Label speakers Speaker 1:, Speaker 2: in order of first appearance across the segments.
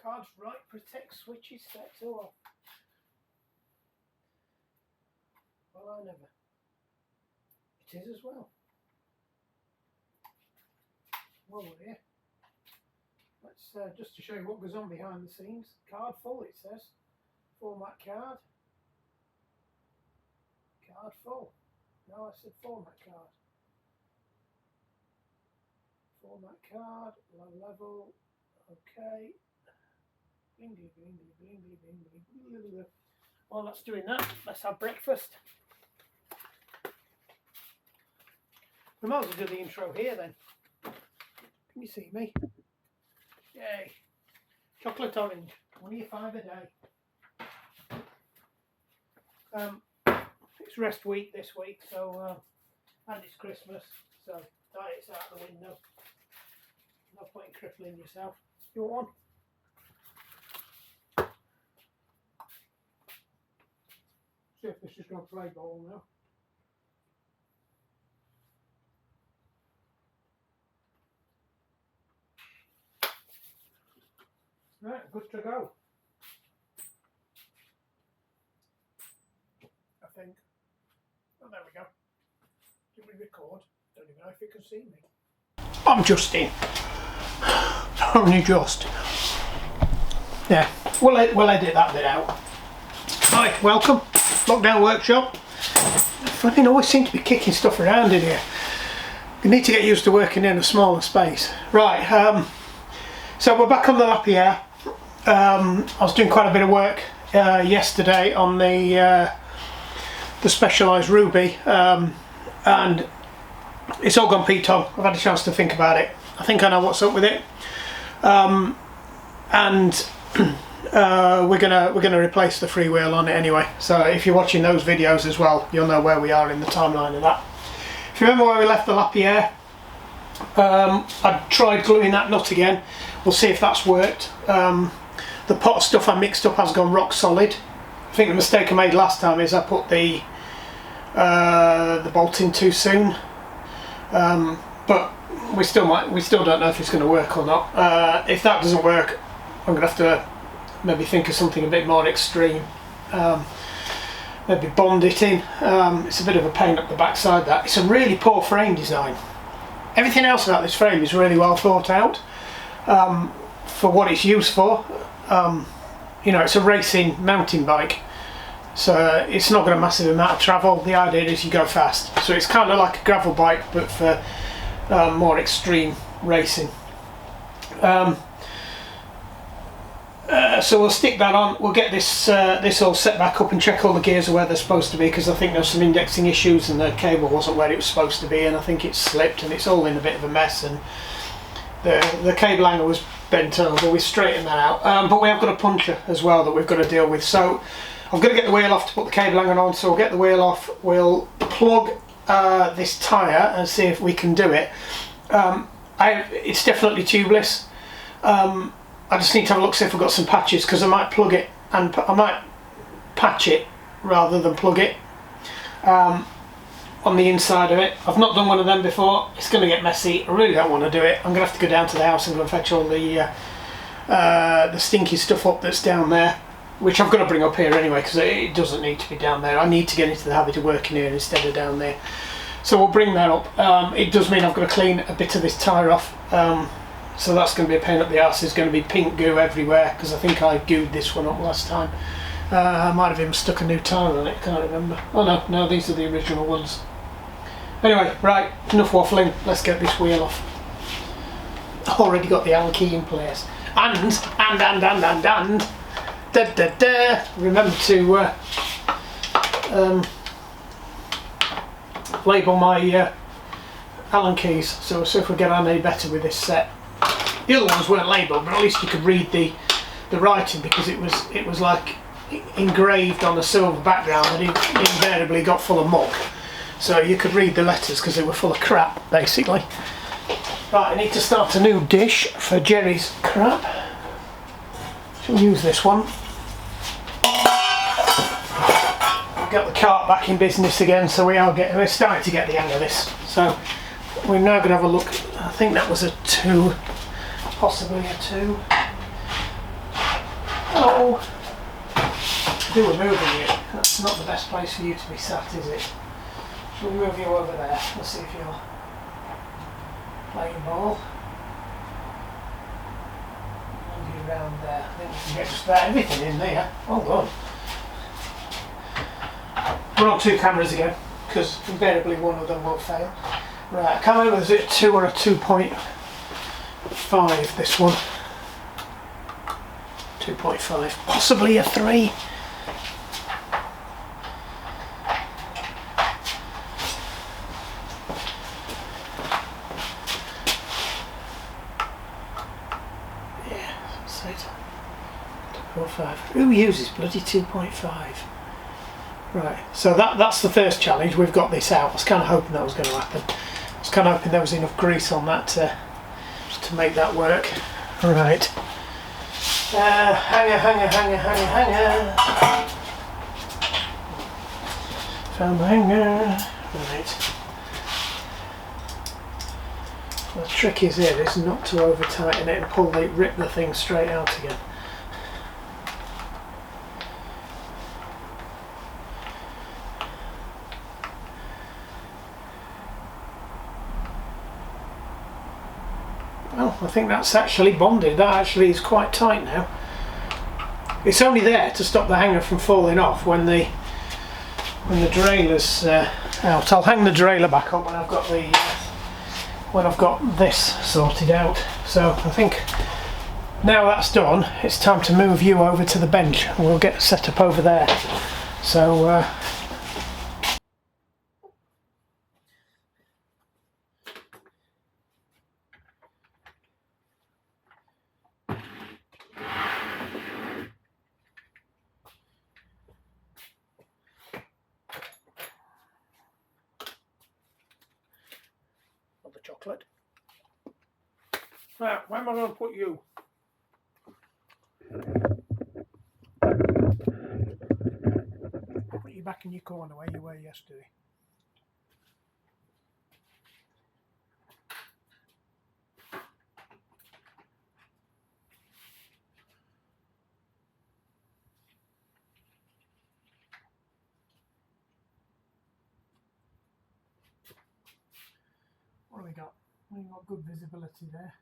Speaker 1: Cards right, protect switches set off. Well, I never. It is as well. Well, we're here. Let's just to show you what goes on behind the scenes. Card full, it says. Format card. Card full. No, I said format card. Format card, low level. Okay. Blingy, blingy, blingy, blingy, blingy. While that's doing that, let's have breakfast. We might as well do the intro here then. Can you see me? Yay. Chocolate orange, $1.05 a day. It's rest week this week, so and it's Christmas, so diet's out the window. No point in crippling yourself. You want one? See if this is going to play ball now. Right, good to go. I think. Oh, there we go. Did we record? Don't even know if you can see me. I'm Justin. Only just. Yeah, we'll edit that bit out. Hi, welcome. Lockdown workshop. I always seem to be kicking stuff around in here. You need to get used to working in a smaller space. Right, so we're back on the Lapierre. I was doing quite a bit of work yesterday on the Specialized Ruby, and it's all gone P-Tong. I've had a chance to think about it. I think I know what's up with it, and we're gonna replace the freewheel on it anyway. So if you're watching those videos as well, you'll know where we are in the timeline of that. If you remember where we left the Lapierre, I tried gluing that nut again. We'll see if that's worked. The pot of stuff I mixed up has gone rock solid. I think the mistake I made last time is I put the bolt in too soon. But we still don't know if it's going to work or not. If that doesn't work, I'm going to have to maybe think of something a bit more extreme. Maybe bond it in. It's a bit of a pain up the backside. That it's a really poor frame design. Everything else about this frame is really well thought out for what it's used for. You know, it's a racing mountain bike, so it's not got a massive amount of travel. The idea is you go fast, so it's kind of like a gravel bike but for more extreme racing. So we'll stick that on. We'll get this all set back up and check all the gears are where they're supposed to be, because I think there's some indexing issues and the cable wasn't where it was supposed to be, and I think it's slipped and it's all in a bit of a mess, and the cable hanger was bent over. We straightened that out, but we have got a puncher as well that we've got to deal with. So I've got to get the wheel off to put the cable hanger on, so we'll get the wheel off, we'll plug this tyre and see if we can do it. It's definitely tubeless. I just need to have a look, see if we've got some patches, because I might plug it and I might patch it rather than plug it on the inside of it. I've not done one of them before. It's going to get messy. I really don't want to do it. I'm going to have to go down to the house and go and fetch all the stinky stuff up that's down there, which I've got to bring up here anyway, because it doesn't need to be down there. I need to get into the habit of working here instead of down there. So we'll bring that up. It does mean I've got to clean a bit of this tyre off. So that's going to be a pain up the arse. There's going to be pink goo everywhere, because I think I gooed this one up last time. I might have even stuck a new tyre on it, can't remember. Oh no, these are the original ones. Anyway, right, enough waffling, let's get this wheel off. Already got the Allen key in place. And remember to label my Allen keys, so if we get on any better with this set. The other ones weren't labelled, but at least you could read the writing, because it was like engraved on a silver background, and it invariably got full of muck, so you could read the letters because they were full of crap basically. Right, I need to start a new dish for Geri's crap. Shall we use this one? Got the cart back in business again, so we're starting to get the hang of this. So we're now going to have a look. I think that was a 2, possibly a 2. how to do a moving you. That's not the best place for you to be sat, is it? We'll move you over there. Let's see if you're playing ball. Move you around there. I think we can get just about everything in there. Oh god. We're on 2 cameras again, because invariably one of them will fail. Right, I can't remember, is it a 2 or a 2.5 this one? 2.5, possibly a 3. Yeah, that's it. 2.5. Who uses bloody 2.5? Right, so that's the first challenge. We've got this out. I was kind of hoping that was going to happen. I was kind of hoping there was enough grease on that to make that work. Right. Hanger. Found the hanger. Right. The trick is here is not to over tighten it and rip the thing straight out again. Well, I think that's actually bonded. That actually is quite tight now. It's only there to stop the hanger from falling off when the derailleur's out. I'll hang the derailleur back up when I've got this sorted out. So I think now that's done, it's time to move you over to the bench and we'll get set up over there. So the chocolate. Right, where am I going to put you? Put you back in your corner where you were yesterday. What have we got? We've got good visibility there.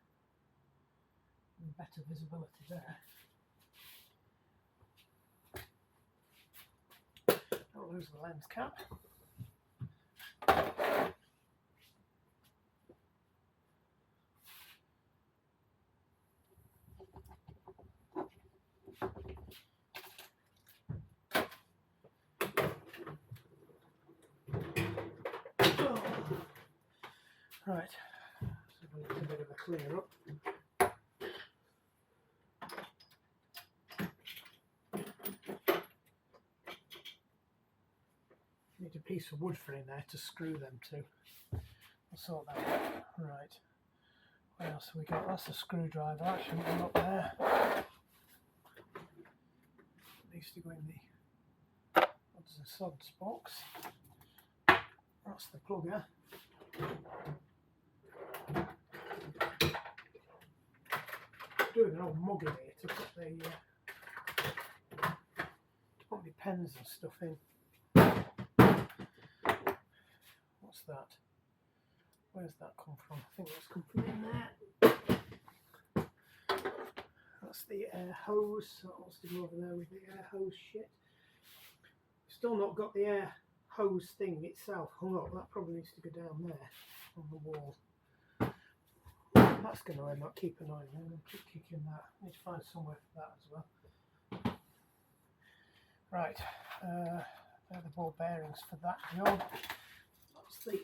Speaker 1: And better visibility there. Don't lose the lens cap. Right, so a little bit of a clear up. Need a piece of wood for in there to screw them to. I'll sort that out. Right, what else have we got? That's a screwdriver, that shouldn't go up there. It needs to go in the odds and sods box. That's the plugger. Doing an old mug in here to put the pens and stuff in. What's that? Where's that come from? I think that's come from in there. That's the air hose. So that wants to go over there with the air hose shit. Still not got the air hose thing itself hung up. That probably needs to go down there on the wall. That's going to end up keep annoying me. I'm going to keep kicking that. I need to find somewhere for that as well. Right, they're the ball bearings for that job. That's the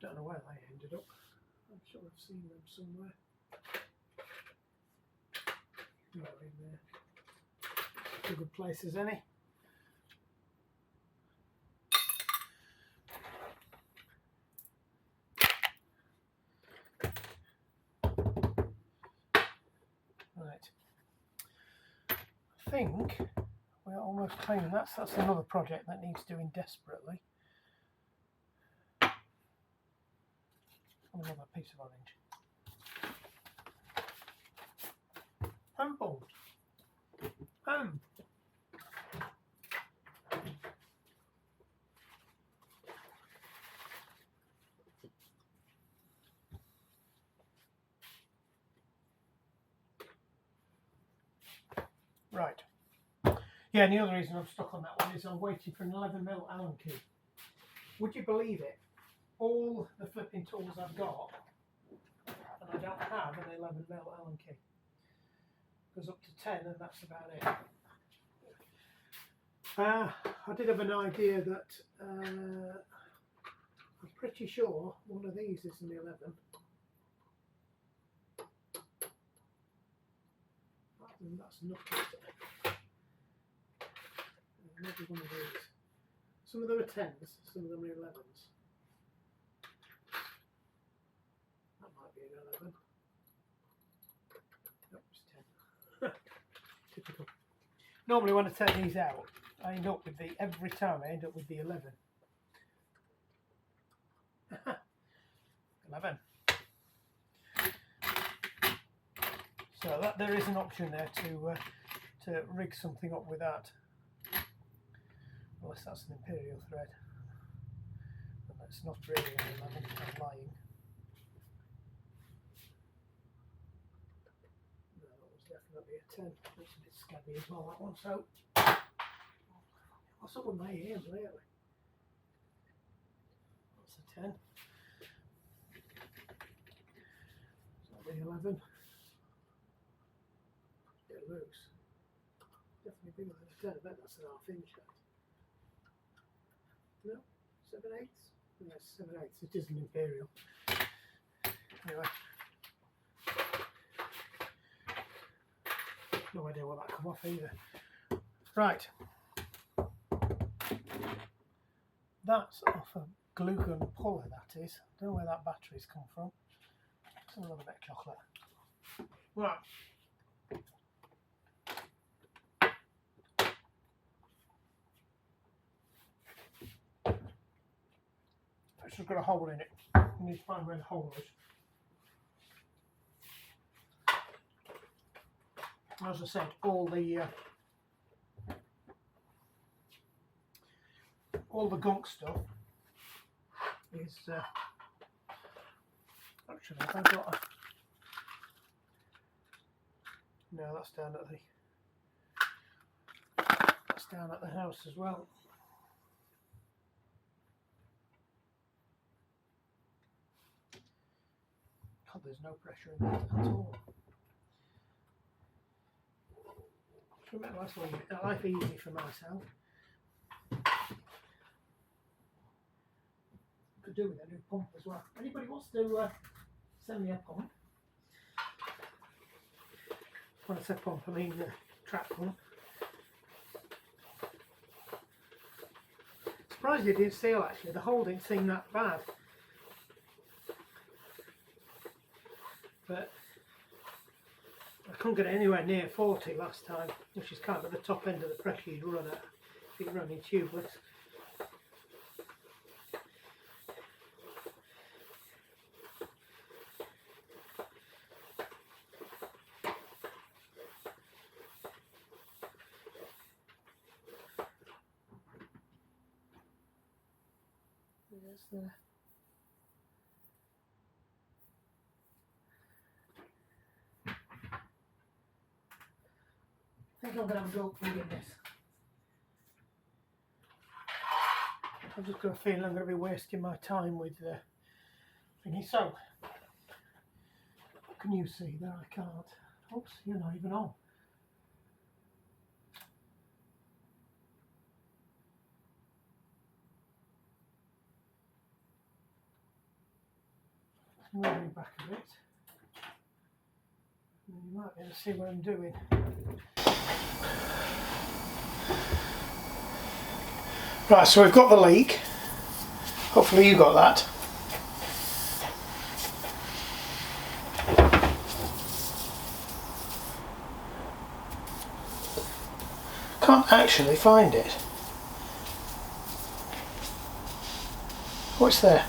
Speaker 1: don't know where they ended up. I'm sure I've seen them somewhere. Not in there. A good place as any. Right. I think we're almost clean. That's another project that needs doing desperately. Another piece of orange. Humble. Right. Yeah, and the other reason I'm stuck on that one is I'm waiting for an 11mm Allen key. Would you believe it? All the flipping tools I've got, and I don't have an 11mm Allen key. Goes up to 10 and that's about it. I did have an idea that I'm pretty sure one of these is an 11. That's not it. Maybe one of these. Some of them are 10s, some of them are 11s. That might be an 11. Nope, it's 10. Typical. Normally when I take these out, I end up with every time I end up with the 11. 11. So that there is an option there to rig something up with that. Unless that's an imperial thread. But that's not really an 11, I'm lying. No, that was definitely a 10. Looks a bit scabby as well, that one. So, what's up with my ears lately? That's a 10. Is that the 11? Bit loose. Definitely bigger than a 10. I bet that's an ½ inch. No, 7/8. Yes, 7/8. It is an imperial. Anyway, no idea what that come off either. Right, that's off a glue gun puller. That is. Don't know where that battery's come from. It's a little bit of chocolate. Right. It's just got a hole in it. You need to find where the hole is. As I said, all the gunk stuff is actually I've got a no, that's down at the house as well. God, there's no pressure in that at all. Remember, that's why life easy for myself. Could do with a new pump as well. Anybody wants to send me a pump? When I say pump, I mean trap pump. Surprised it didn't seal actually. The hole didn't seem that bad. But I couldn't get it anywhere near 40 last time, which is kind of the top end of the pressure you'd run at if you're running tubeless. There's the I think I'm going to have a go at rigging this. I've just got a feeling I'm going to be wasting my time with thingy. So, what can you see there? I can't. Oops, you're not even on. Moving back a bit. And you might be able to see what I'm doing. Right, so we've got the leak. Hopefully you got that. can't actually find it. What's there?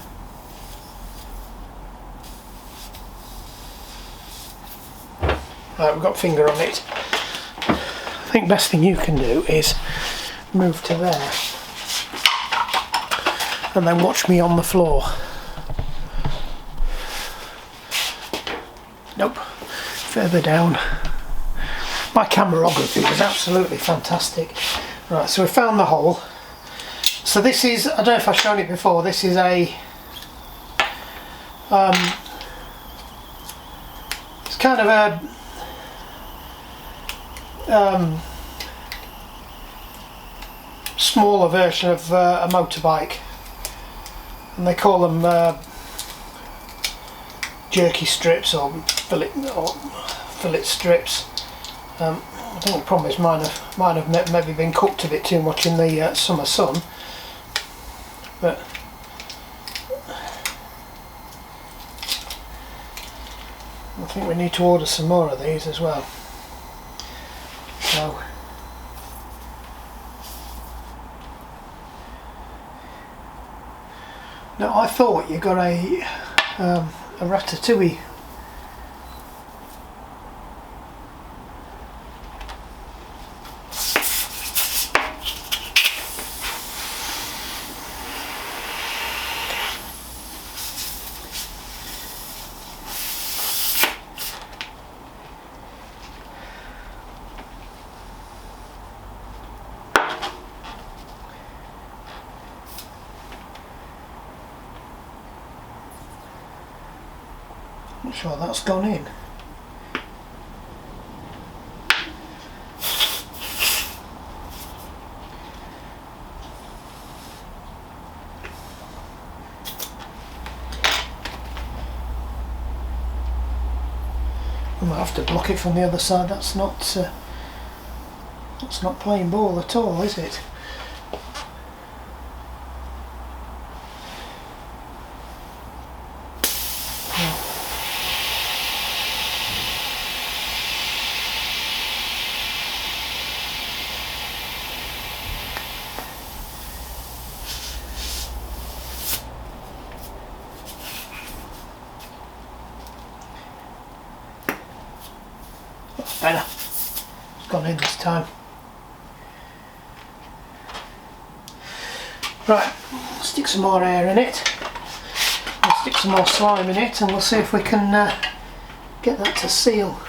Speaker 1: Right, we've got finger on it. I think best thing you can do is move to there and then watch me on the floor. Nope, further down. My camerography was absolutely fantastic. Right, so we found the hole. So this is, I don't know if I've shown it before, this is a it's kind of a smaller version of a motorbike, and they call them jerky strips or fillet strips. I think the problem is mine have maybe been cooked a bit too much in the summer sun, but I think we need to order some more of these as well. So now I thought you got a ratatouille. Not sure that's gone in. I might have to block it from the other side. That's not playing ball at all, is it? Better. It's gone in this time. Right, stick some more air in it. We'll stick some more slime in it and we'll see if we can get that to seal.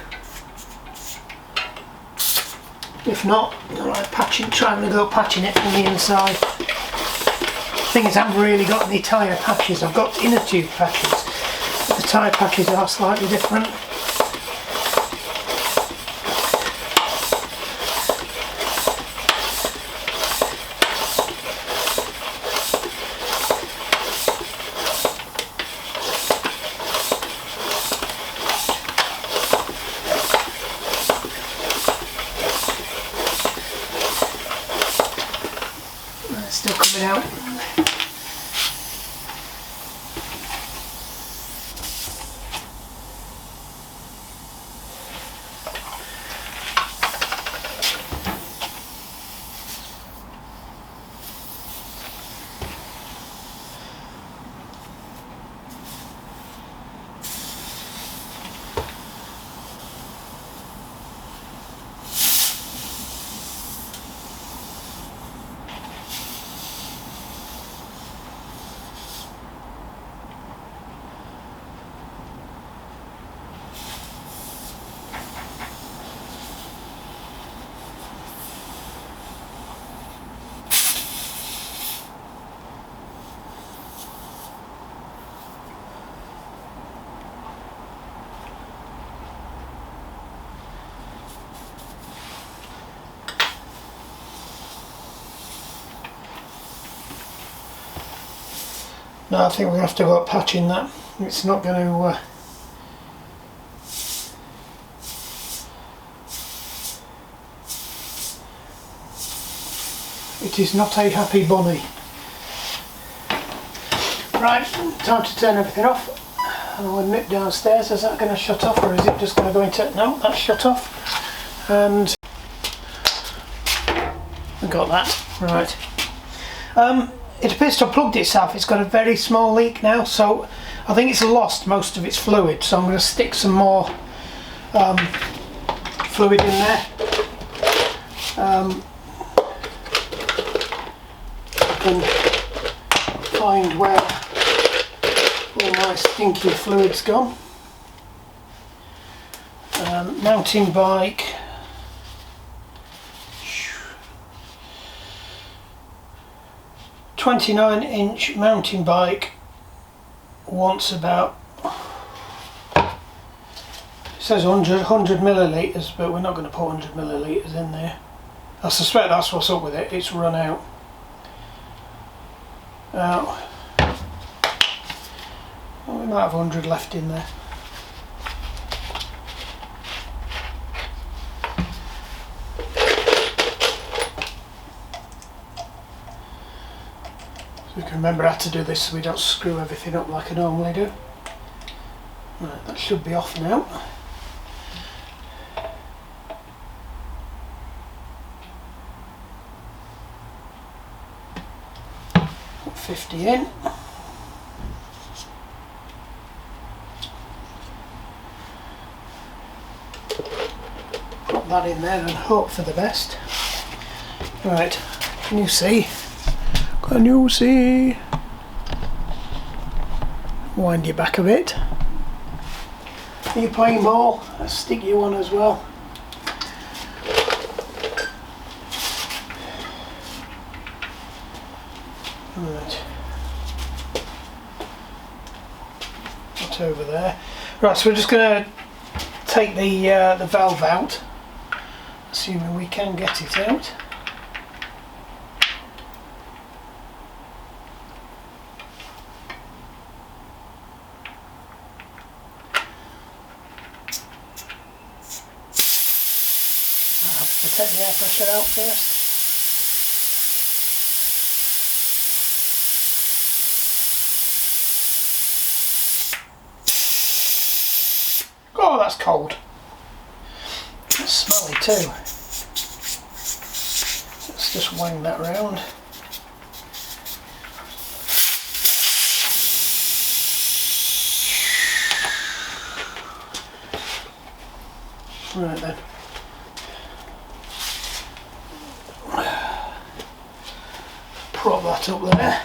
Speaker 1: If not, alright, try and go patching it from the inside. The thing is, I haven't really got any tyre patches. I've got inner tube patches, but the tyre patches are slightly different. Still coming out. No, I think we have to go up patching that. It's not going to. It is not a happy bunny. Right, time to turn everything off. And I'll nip downstairs. Is that going to shut off, or is it just going to go into? No, that's shut off. And I got that, right. It appears to have plugged itself. It's got a very small leak now, so I think it's lost most of its fluid, so I'm going to stick some more fluid in there. I can find where all my stinky fluid's gone. Mountain bike. 29-inch mountain bike wants about, it says 100 millilitres, but we're not going to put 100 millilitres in there. I suspect that's what's up with it, it's run out. Well, we might have 100 left in there. We can remember how to do this so we don't screw everything up like I normally do. Right, that should be off now. Put 50 in. Put that in there and hope for the best. Right, can you see? Can you see? Wind you back a bit. Are you playing ball? I'll stick you on as well. Right. What's over there? Right, so we're just going to take the valve out, assuming we can get it out. To take the air pressure out first. Oh, that's cold. It's smelly too. Let's just wang that round. Right then. Prop that up there.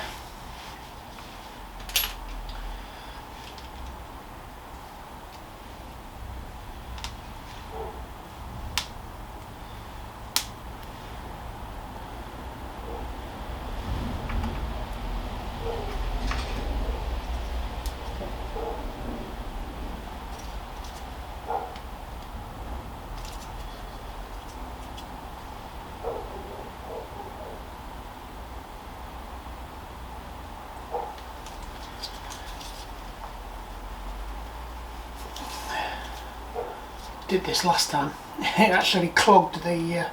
Speaker 1: Did this last time. It actually clogged the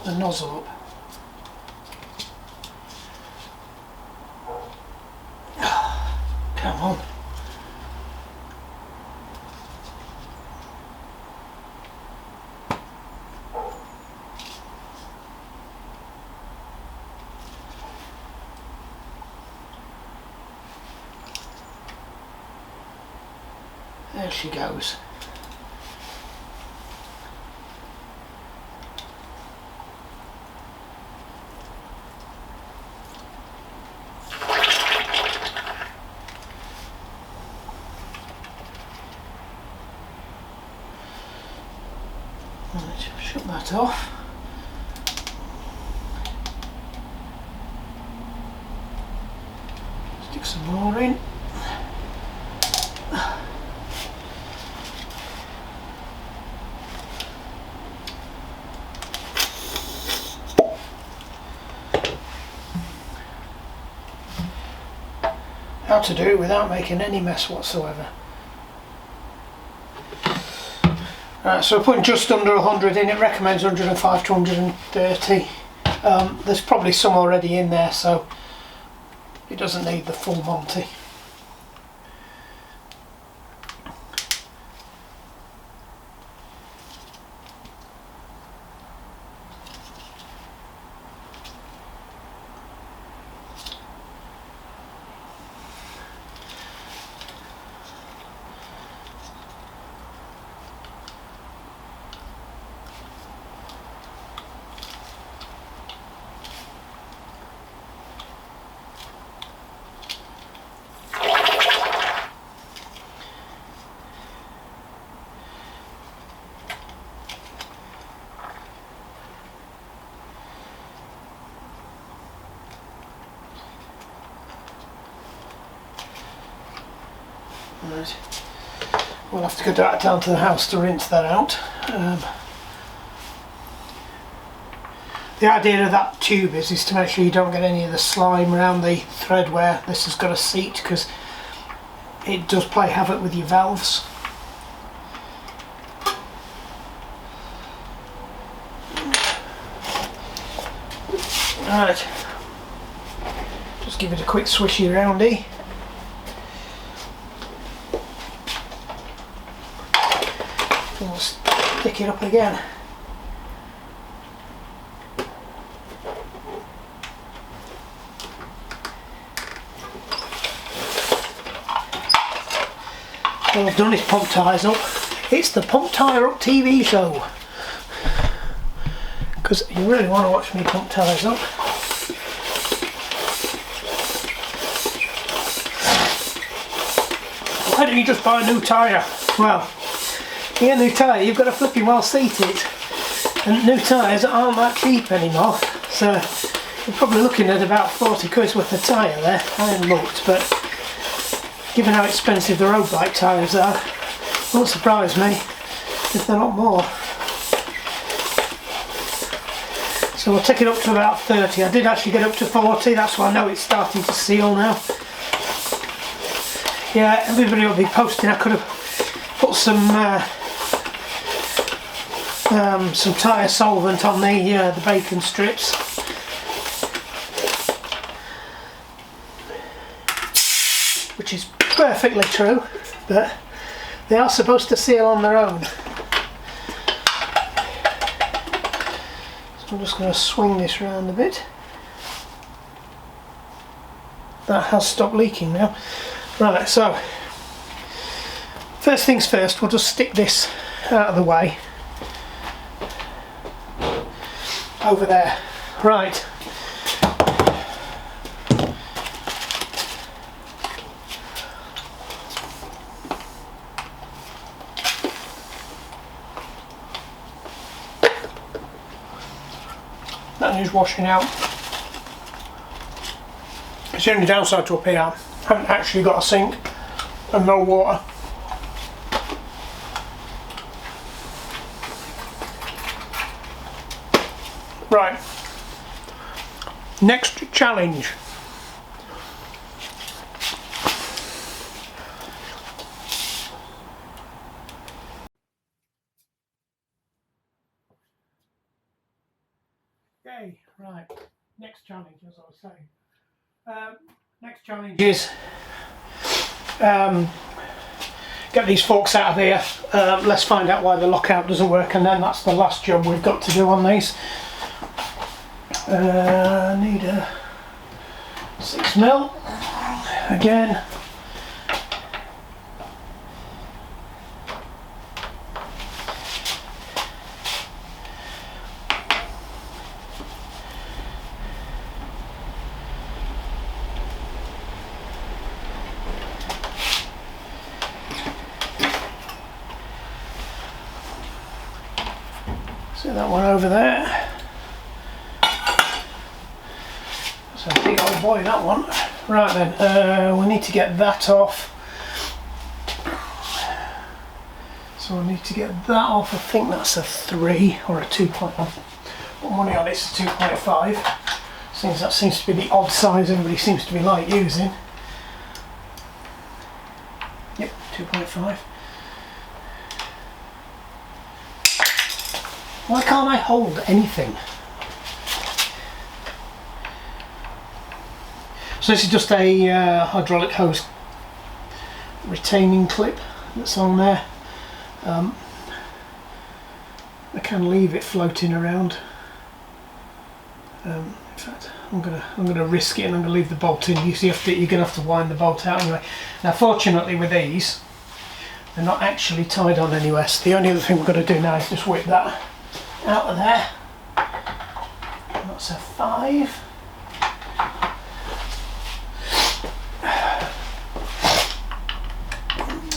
Speaker 1: nozzle up. Come on. There she goes. Right, shut that off. Stick some more in. How to do it without making any mess whatsoever. Right, so we're putting just under 100 in. It recommends 105 to 130. There's probably some already in there, so it doesn't need the full Monty. Right. We'll have to go down to the house to rinse that out. The idea of that tube is to make sure you don't get any of the slime around the thread where this has got a seat, because it does play havoc with your valves. Right, just give it a quick swishy roundy. And we'll stick it up again. All I've done is pump tyres up. It's the Pump Tyre Up TV show. Because you really want to watch me pump tyres up. Why don't you just buy a new tyre? Well, to get a new tyre you've got to flipping well seat it. And new tyres aren't that cheap anymore. So you're probably looking at about 40 quid worth of tyre there. I haven't looked, but given how expensive the road bike tyres are, it won't surprise me if they're not more. So we'll take it up to about 30. I did actually get up to 40, that's why I know it's starting to seal now. Yeah, everybody will be posting. I could have put some tyre solvent on the bacon strips. Which is perfectly true, but they are supposed to seal on their own. So I'm just going to swing this around a bit. That has stopped leaking now. Right, so first things first, we'll just stick this out of the way. Over there. Right. That needs washing out. It's the only downside to up here. I haven't actually got a sink and no water. Right. Next challenge. Okay, right. Next challenge, as I was saying. Next challenge is get these forks out of here. Let's find out why the lockout doesn't work, and then that's the last job we've got to do on these. I need a 6mm again. See that one over there? That's a big old boy, that one. Right then, we need to get that off. So we need to get that off. I think that's a 3 or a 2.1. Put money on it's a 2.5. Since that seems to be the odd size everybody seems to be like using. Yep, 2.5. Why can't I hold anything? So this is just a hydraulic hose retaining clip that's on there. I can leave it floating around. In fact, I'm gonna risk it and I'm gonna leave the bolt in. You're gonna have to wind the bolt out anyway. Now, fortunately, with these, they're not actually tied on anywhere. So the only other thing we're going to do now is just whip that out of there. And that's a 5.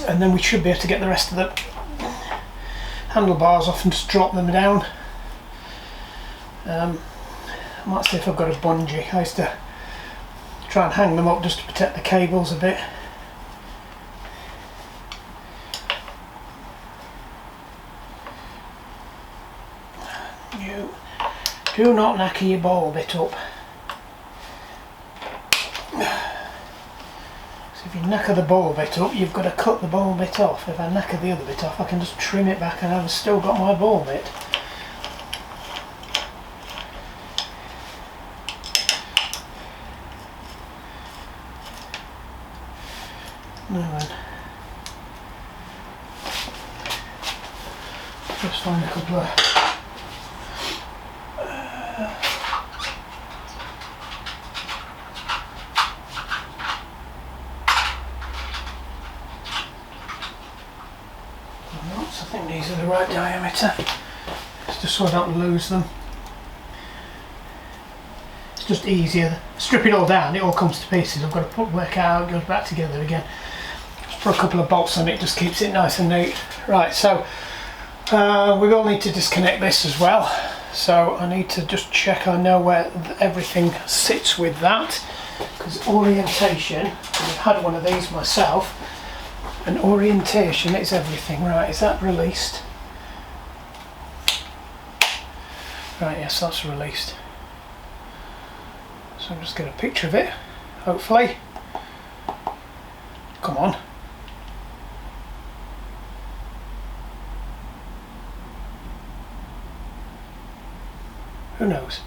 Speaker 1: And then we should be able to get the rest of the handlebars off and just drop them down. I might see if I've got a bungee. I used to try and hang them up just to protect the cables a bit. Do not knacker your ball bit up. So if you knacker the ball bit up, you've got to cut the ball bit off. If I knacker the other bit off, I can just trim it back and I've still got my ball bit. Now then, just find a couple of knots. I think these are the right diameter, just so I don't lose them. It's just easier. Strip it all down, it all comes to pieces. I've got to work out, it goes back together again. Put a couple of bolts on it, just keeps it nice and neat. Right, so we will need to disconnect this as well. So I need to just check I know where everything sits with that, because orientation, I've had one of these myself, and orientation is everything. Right, is that released? Right, yes, that's released. So I'll just get a picture of it, hopefully. Come on. Who knows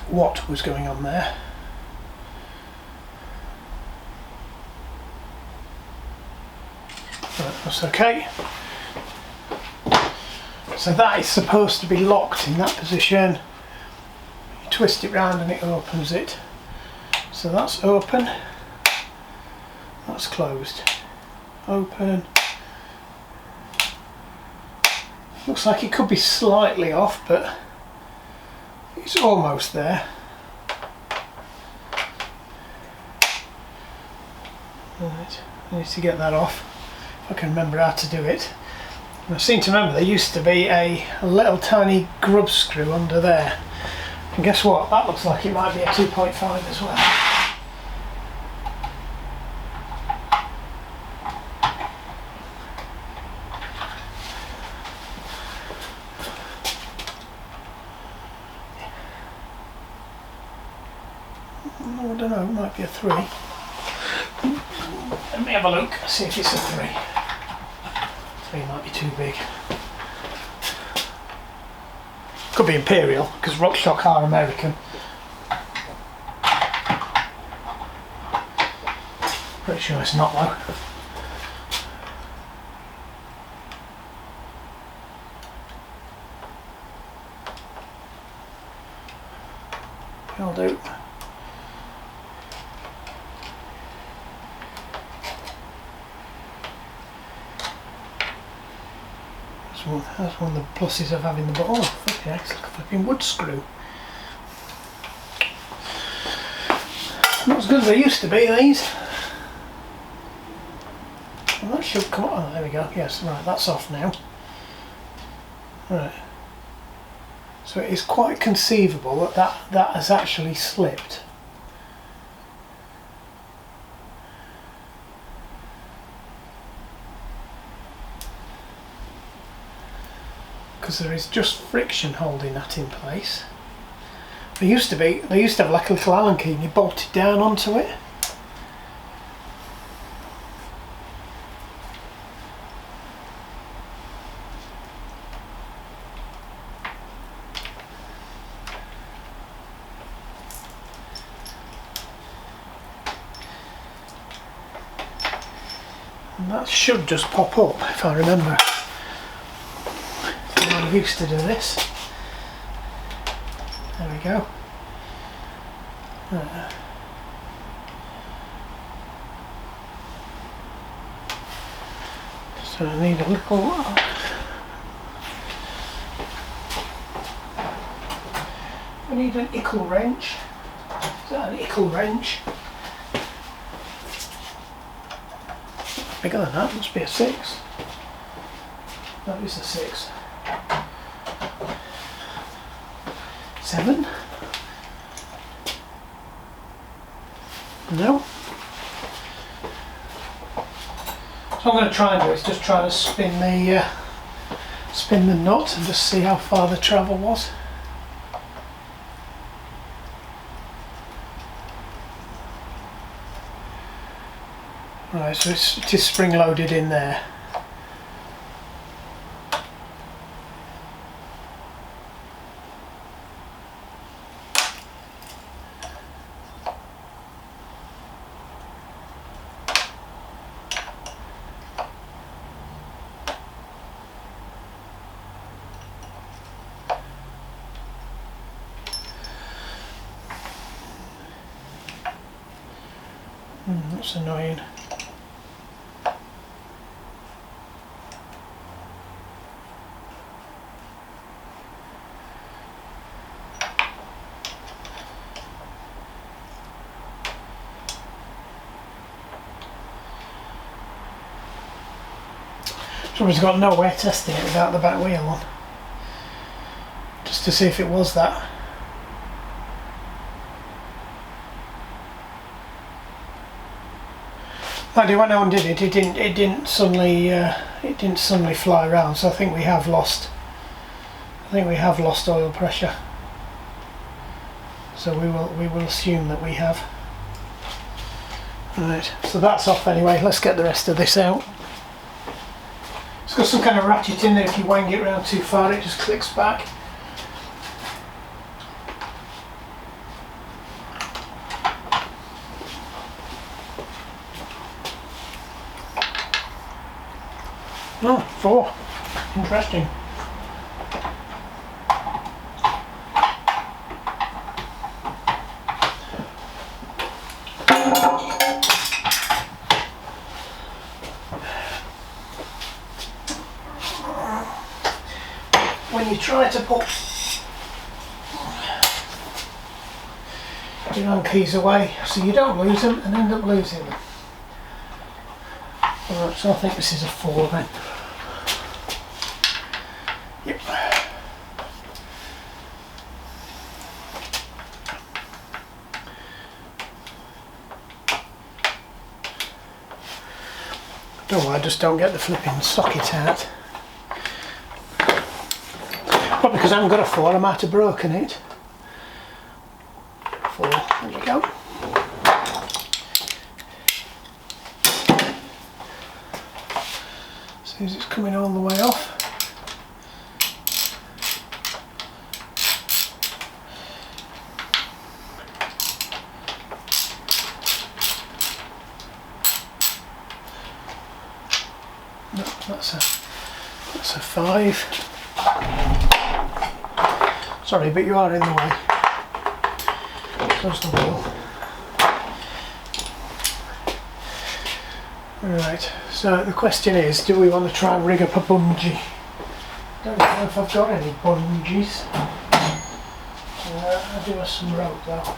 Speaker 1: what was going on there? Right, that's okay. So that is supposed to be locked in that position. You twist it round and it opens it. So that's open. That's closed. Open. Looks like it could be slightly off, but it's almost there. Right, I need to get that off if I can remember how to do it. And I seem to remember there used to be a little tiny grub screw under there. And guess what? That looks like it might be a 2.5 as well. I don't know, it might be a 3. Let me have a look, see if it's a 3. 3 might be too big. Could be Imperial, because Rockshox are American. Pretty sure it's not though. That'll do. That's one of the pluses of having the ball. Oh, okay, it's like a flipping wood screw. Not as good as they used to be, these. Well, that should come on. Oh, there we go. Yes, right, that's off now. Right. So it is quite conceivable that has actually slipped. Because there is just friction holding that in place. They used to have like a little Allen key and you bolted down onto it. And that should just pop up if I remember. I used to do this. There we go. So I need a little. I need an ickle wrench. Is that an ickle wrench? Bigger than that, must be a 6. That is a 6. 7? No. So I'm going to try and do is just try to spin the nut and just see how far the travel was. Right, so it is spring loaded in there. That's annoying. Someone's got no way of testing it without the back wheel on, just to see if it was that. Actually, when no one did it, it didn't suddenly fly around. So I think we have lost. Oil pressure. So we will assume that we have. Right. So that's off anyway. Let's get the rest of this out. It's got some kind of ratchet in there. If you wang it around too far, it just clicks back. Oh, 4. Interesting. When you try to put your own keys away so you don't lose them and end up losing them. Alright, so I think this is a 4 then. Yep. Don't worry, I just don't get the flipping socket out. Probably because I haven't got a 4, I might have broken it. 4, there we go. See as it's coming all the way off. No, that's a 5. Sorry, but you are in the way. Close the wheel. Right, so the question is, do we want to try and rig up a bungee? Don't know if I've got any bungees. I do have some rope though.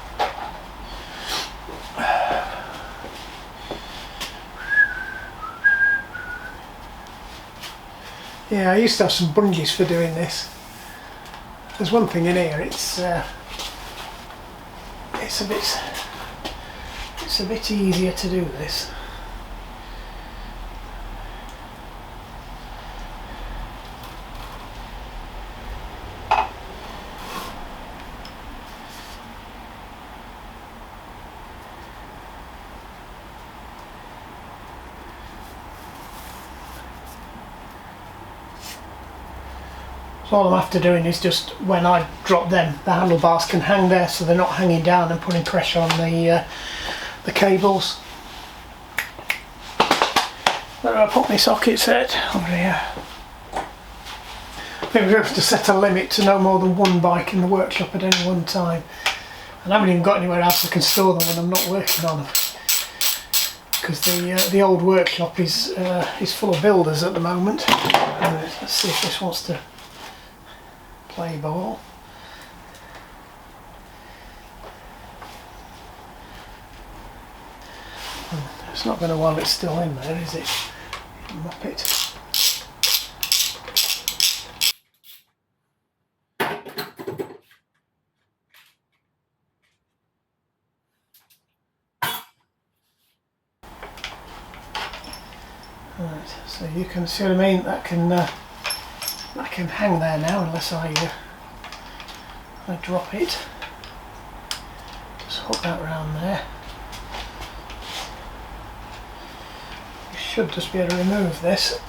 Speaker 1: Yeah, I used to have some bungees for doing this. There's one thing in here, it's a bit easier to do this. So all I'm after doing is just when I drop them, the handlebars can hang there so they're not hanging down and putting pressure on the cables. Where do I put my socket set? Over here. I think we're going to have to set a limit to no more than one bike in the workshop at any one time. And I haven't even got anywhere else I can store them when I'm not working on them. Because the old workshop is full of builders at the moment. Let's see if this wants to play ball. It's not going to while it's still in there, is it? Mop it. Right, so you can see what I mean. That can hang there now unless I drop it. Just hook that round there. Should just be able to remove this.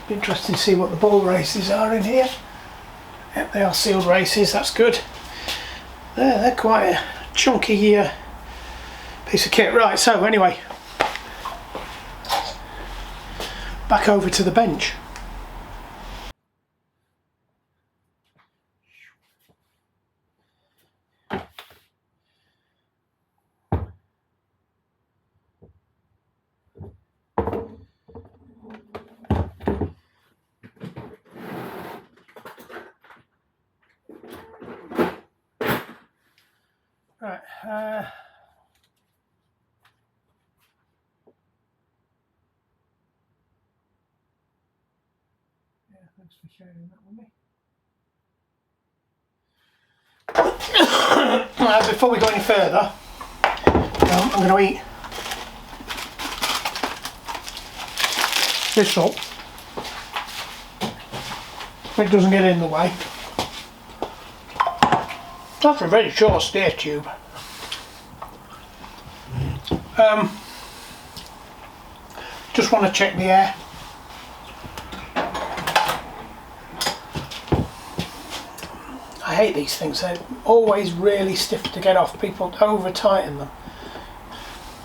Speaker 1: Be interesting to see what the ball races are in here. Yep, they are sealed races, that's good. They're quite a chunky piece of kit. Right, so anyway, back over to the bench. Right, yeah, thanks for sharing that with me. Before we go any further, I'm going to eat this up. It doesn't get in the way. That's a very short steer tube. Just want to check the air. I hate these things, they're always really stiff to get off. People over tighten them.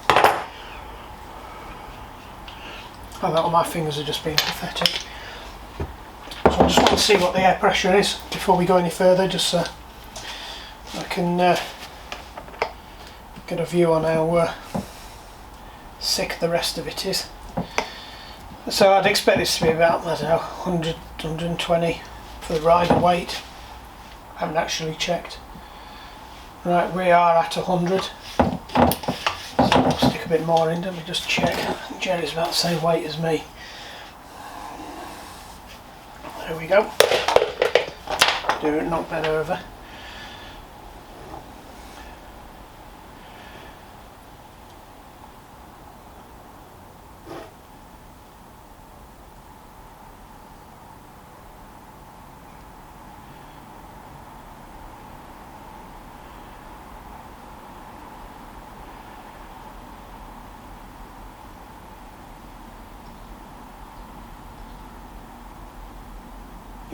Speaker 1: I thought my fingers are just being pathetic. So I just want to see what the air pressure is before we go any further, just so I can get a view on how sick the rest of it is. So I'd expect this to be about, I don't know, 100, 120 for the rider weight. I haven't actually checked. Right, we are at 100. So I'll stick a bit more in, let me just check. Geri's about the same weight as me. There we go. Do it, knock that over.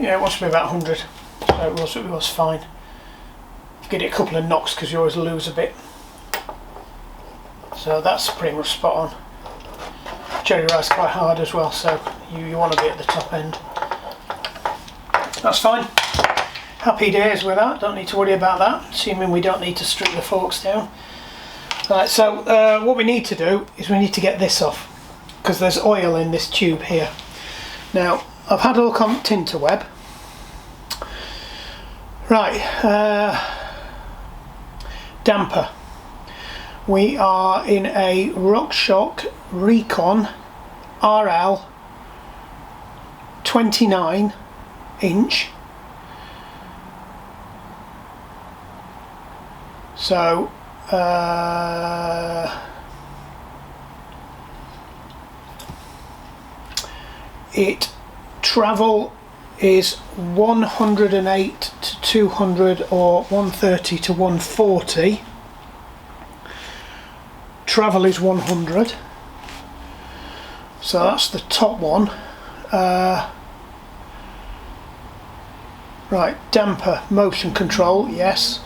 Speaker 1: Yeah, it wants to be about 100, so it was fine. Get it a couple of knocks because you always lose a bit. So that's pretty much spot on. Geri rides quite hard as well, so you want to be at the top end. That's fine. Happy days with that, don't need to worry about that, assuming we don't need to strip the forks down. Right, so what we need to do is we need to get this off, because there's oil in this tube here. Now, I've had a look on Tinterweb. Right, damper. We are in a Rockshox Recon RL 29 inch. So travel is 108 to 200 or 130 to 140. Travel is 100. So that's the top one. Right, damper, motion control, yes.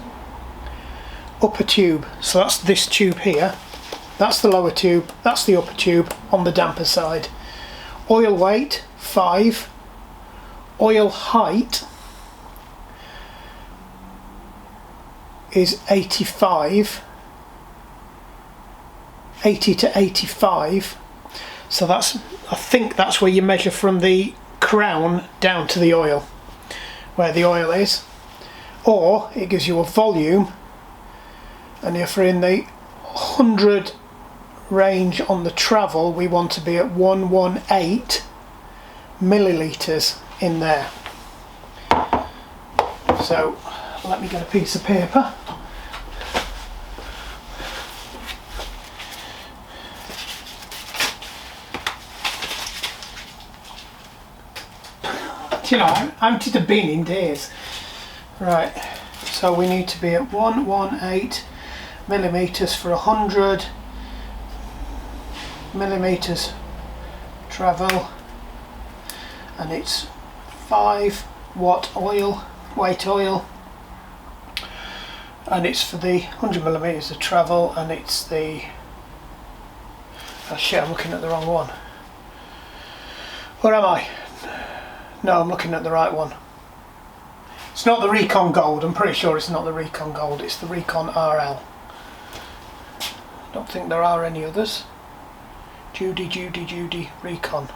Speaker 1: Upper tube, so that's this tube here. That's the lower tube, that's the upper tube on the damper side. Oil weight, 5. Oil height is 85, 80 to 85. So that's, I think that's where you measure from the crown down to the oil, where the oil is. Or it gives you a volume, and if we're in the 100 range on the travel, we want to be at 118 millilitres in there. So let me get a piece of paper. You know, I haven't had a bin in days. Right, so we need to be at 118 millimeters for 100 millimeters travel, and it's 5 watt oil, weight oil, and it's for the 100 millimeters of travel, and it's the, oh shit, I'm looking at the wrong one. Where am I? No, I'm looking at the right one. It's not the Recon Gold. I'm pretty sure it's not the Recon Gold. It's the Recon RL. Don't think there are any others. Judy Recon.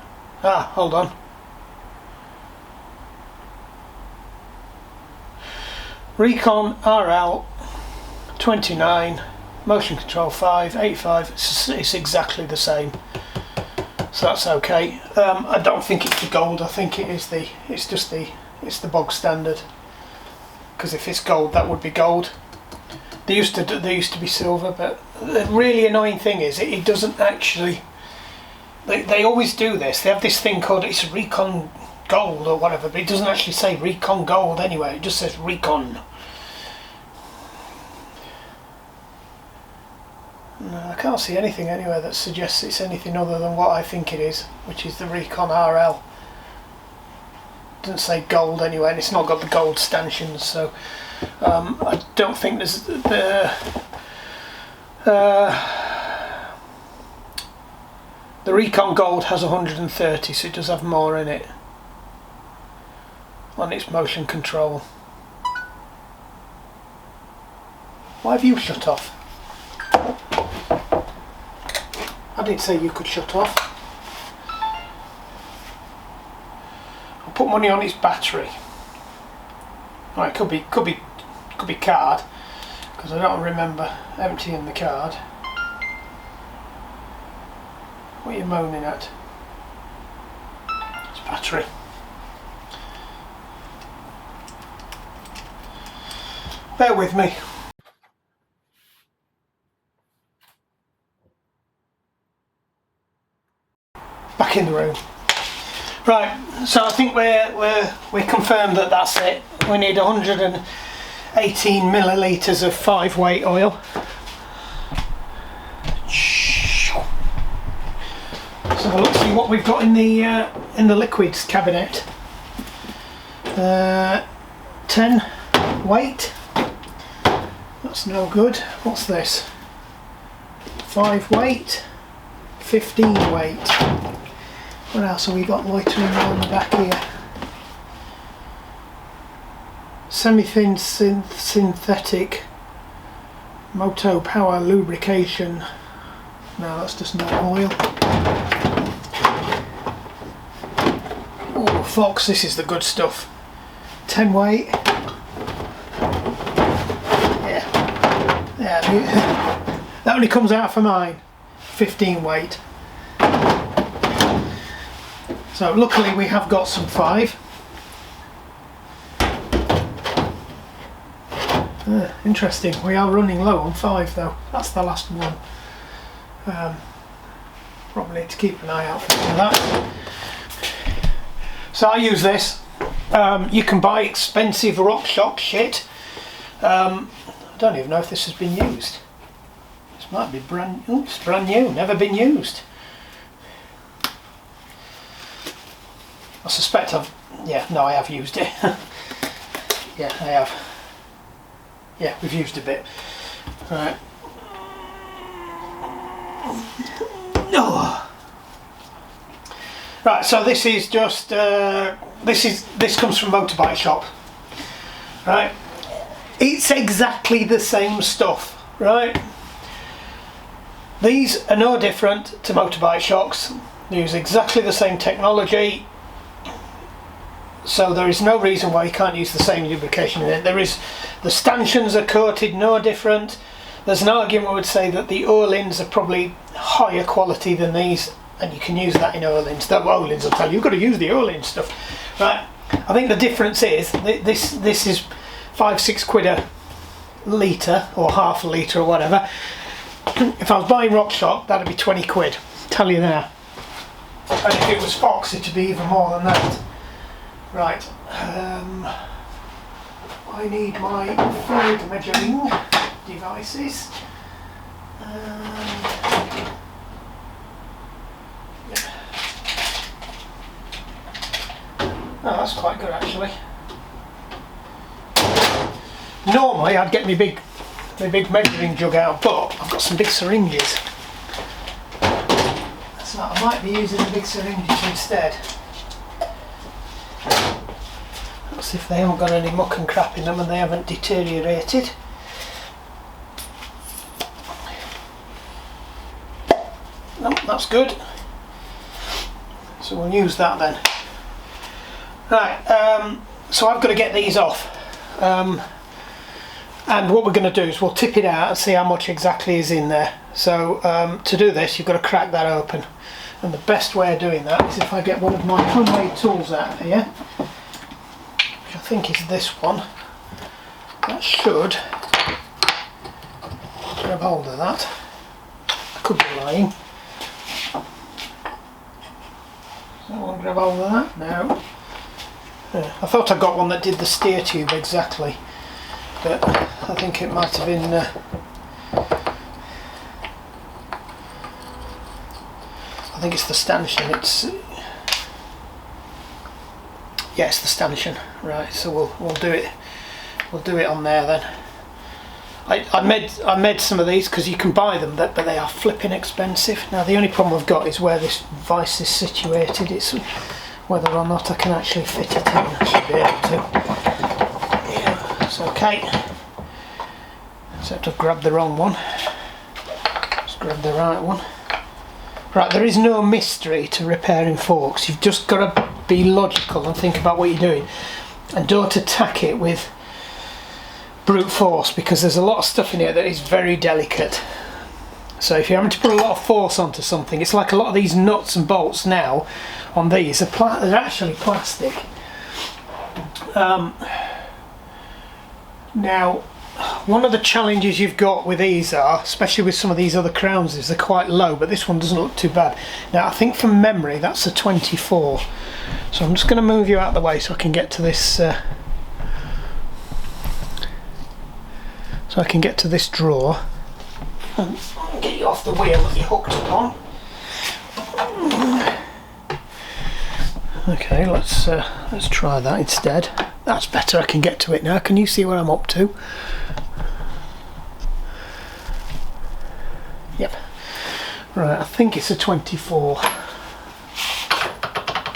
Speaker 1: Ah, hold on. Recon RL 29, motion control 5, 85. It's exactly the same. So that's okay. I don't think it's the gold. I think it is the. It's just the. It's the bog standard. Because if it's gold, that would be gold. They used to be silver, but the really annoying thing is it doesn't actually. They always do this. They have this thing called it's Recon Gold or whatever, but it doesn't actually say Recon Gold anyway. It just says Recon. No, I can't see anything anywhere that suggests it's anything other than what I think it is, which is the Recon RL. It doesn't say gold anyway, and it's not got the gold stanchions, so I don't think there's the Recon Gold has 130, so it does have more in it on its motion control. Why have you shut off? I didn't say you could shut off. I'll put money on its battery. Right, could be card, because I don't remember emptying the card. What are you moaning at? It's battery. Bear with me. Back in the room. Right, so I think we confirmed that that's it. We need 118 millilitres of 5 weight oil. So let's see what we've got in the liquids cabinet. 10 weight. That's no good. What's this? 5 weight. 15 weight. What else have we got loitering around the back here? Semi-thin synthetic Moto Power lubrication. No, that's just no oil. Oh, Fox, this is the good stuff. 10 weight. Yeah, that only comes out for mine. 15 weight. So luckily we have got some 5. Interesting, we are running low on 5 though. That's the last one. Probably need to keep an eye out for that. So I use this. You can buy expensive Rockshox shit. I don't even know if this has been used. This might be brand new, never been used. I suspect I have used it. Yeah, I have. Yeah, we've used a bit. Right. Oh. Right, so this is just this comes from Motorbike Shop. Right. It's exactly the same stuff, right? These are no different to Motorbike Shocks. They use exactly the same technology. So there is no reason why you can't use the same lubrication in it. The stanchions are coated no different. There's an argument I would say that the Ohlins are probably higher quality than these, and you can use that in Ohlins. The Ohlins will tell you, you've got to use the Ohlins stuff. Right, I think the difference is, this is 5-6 quid a litre, or half a litre or whatever. If I was buying Rockshox, that'd be 20 quid, tell you now. And if it was Fox, it'd be even more than that. Right, I need my fluid measuring devices. Oh, that's quite good actually. Normally I'd get my big measuring jug out, but I've got some big syringes. So I might be using the big syringes instead. Let's see if they haven't got any muck and crap in them and they haven't deteriorated. No, that's good. So we'll use that then. Right, so I've got to get these off. And what we're going to do is we'll tip it out and see how much exactly is in there. So to do this, you've got to crack that open. And the best way of doing that is if I get one of my homemade tools out of here, which I think is this one. That should grab hold of that. I could be lying. Someone grab hold of that? No. I thought I got one that did the steer tube exactly, but I think it might have been I think it's the stanchion. Yeah, it's the stanchion. Right, so we'll do it. We'll do it on there then. I made some of these because you can buy them, but they are flipping expensive. Now the only problem I've got is where this vise is situated. It's whether or not I can actually fit it in. I should be able to. Yeah, it's okay. Except I've grabbed the wrong one. Just grab the right one. Right, there is no mystery to repairing forks. You've just got to be logical and think about what you're doing, and don't attack it with brute force, because there's a lot of stuff in here that is very delicate. So if you're having to put a lot of force onto something, it's like a lot of these nuts and bolts now on these are they're actually plastic. Now, one of the challenges you've got with these are, especially with some of these other crowns, is they're quite low, but this one doesn't look too bad. Now I think from memory that's a 24, so I'm just going to move you out of the way so I can get to this so I can get to this drawer and get you off the wheel that you're hooked up on. Okay, let's try that instead. That's better, I can get to it now. Can you see what I'm up to? Yep. Right, I think it's a 24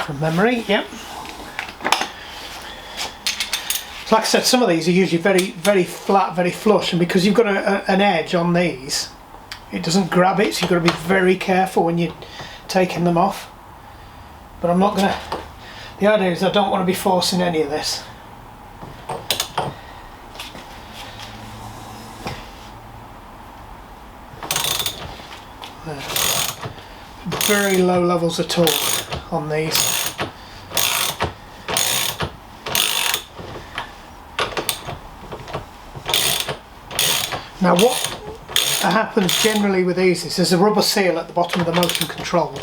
Speaker 1: from memory, yep. So like I said, some of these are usually very, very flat, very flush, and because you've got an edge on these, it doesn't grab it, so you've got to be very careful when you're taking them off. But I'm not going to... The idea is I don't want to be forcing any of this. Very low levels of torque on these. Now what happens generally with these is there's a rubber seal at the bottom of the motion control.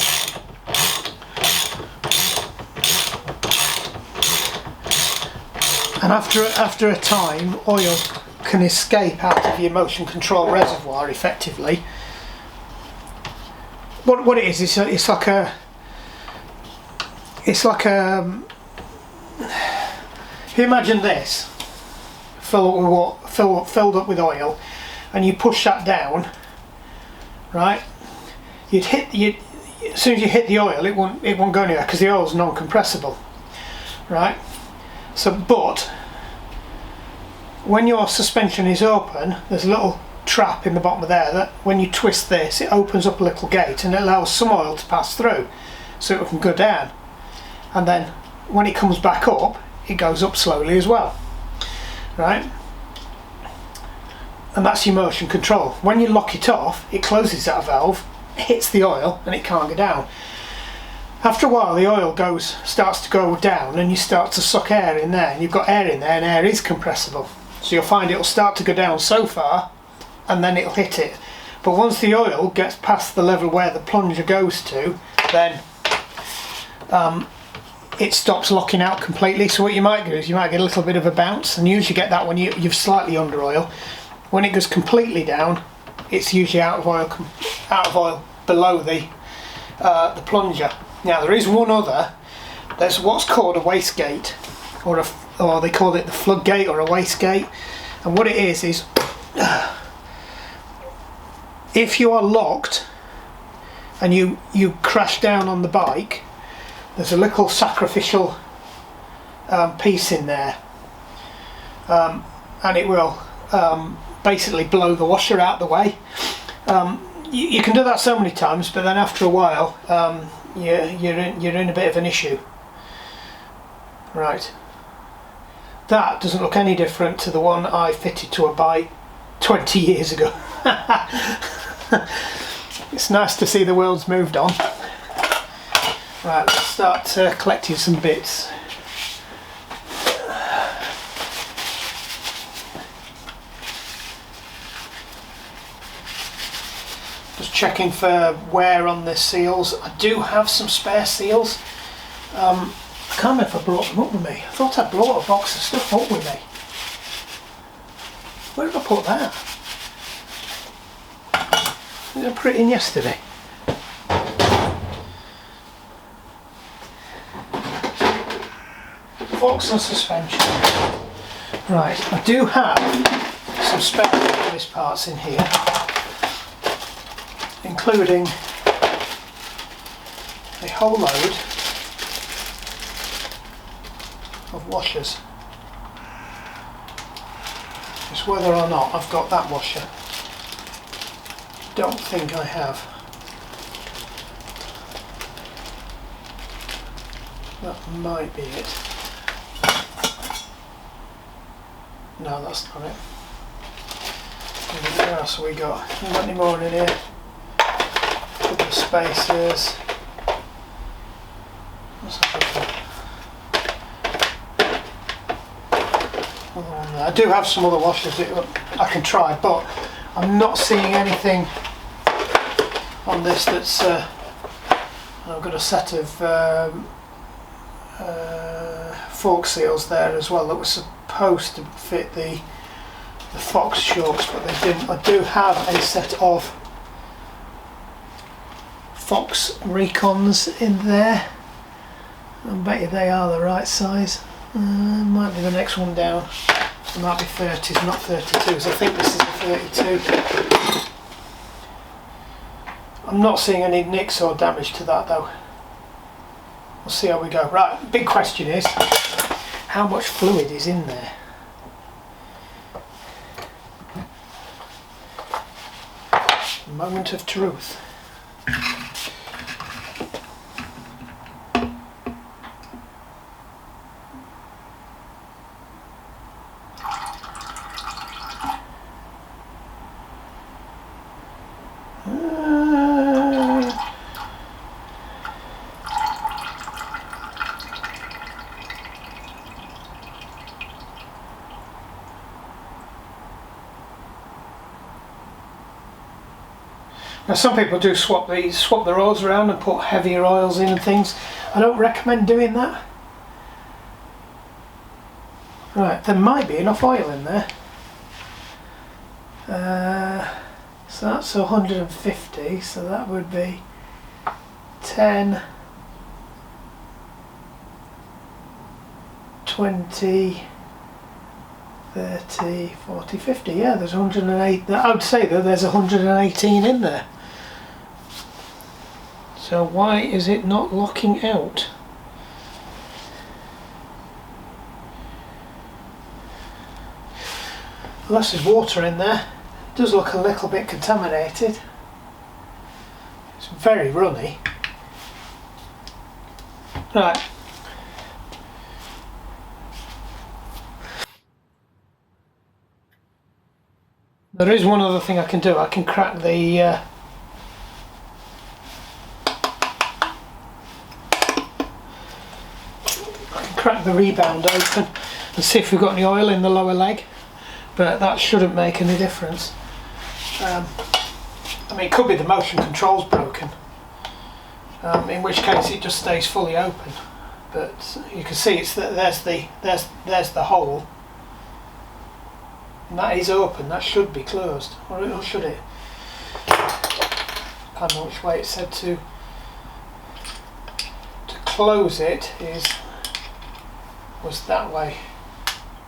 Speaker 1: And after a time, oil can escape out of your motion control reservoir effectively. What it is, it's like a if you imagine this filled up with oil, and you push that down, right? As soon as you hit the oil, it won't go anywhere because the oil's non-compressible, right? So, but when your suspension is open, there's a little trap in the bottom of there that when you twist this, it opens up a little gate and it allows some oil to pass through so it can go down, and then when it comes back up, it goes up slowly as well, right? And that's your motion control. When you lock it off, it closes that valve, hits the oil, and it can't go down. After a while, the oil starts to go down, and you start to suck air in there, and you've got air in there, and air is compressible, so you'll find it'll start to go down so far and then it'll hit it. But once the oil gets past the level where the plunger goes to, then it stops locking out completely. So what you might do is you might get a little bit of a bounce, and you usually get that when you're slightly under oil. When it goes completely down, it's usually out of oil below the plunger. Now there is one other. There's what's called a wastegate, or they call it the floodgate or a wastegate, and what it is if you are locked and you crash down on the bike, there's a little sacrificial piece in there, and it will basically blow the washer out the way. You can do that so many times, but then after a while you're in a bit of an issue. Right, that doesn't look any different to the one I fitted to a bike 20 years ago. It's nice to see the world's moved on. Right, let's start collecting some bits. Just checking for wear on the seals. I do have some spare seals. I can't remember if I brought them up with me. I thought I brought a box of stuff up with me. Where did I put that? Did I put it in yesterday? Forks and suspension. Right, I do have some spare Tubeless parts in here, including a whole load of washers. It's whether or not I've got that washer. Don't think I have. That might be it. No, that's not it. What else have we got? Haven't got any more in here. A couple of spacers. What's that? I do have some other washers that I can try, but I'm not seeing anything on this that's. I've got a set of fork seals there as well that were supposed to fit the Rockshox, but they didn't. I do have a set of Rockshox Recons in there. I bet you they are the right size. Might be the next one down. It might be 30s, not 32s. I think this is a 32. I'm not seeing any nicks or damage to that though. We'll see how we go. Right, big question is, how much fluid is in there? Moment of truth. Now some people do swap the oils around and put heavier oils in and things. I don't recommend doing that. Right, there might be enough oil in there. So that's 150, so that would be 10, 20, 30, 40, 50. Yeah, there's 108. I would say that there's 118 in there. So why is it not locking out? Unless there's water in there. It does look a little bit contaminated. It's very runny. Right. There is one other thing I can do. I can crack the rebound open and see if we've got any oil in the lower leg, but that shouldn't make any difference. I mean, it could be the motion control's broken, in which case it just stays fully open. But you can see there's the hole, and that is open. That should be closed, or should it? I don't know which way it said to close it was that way.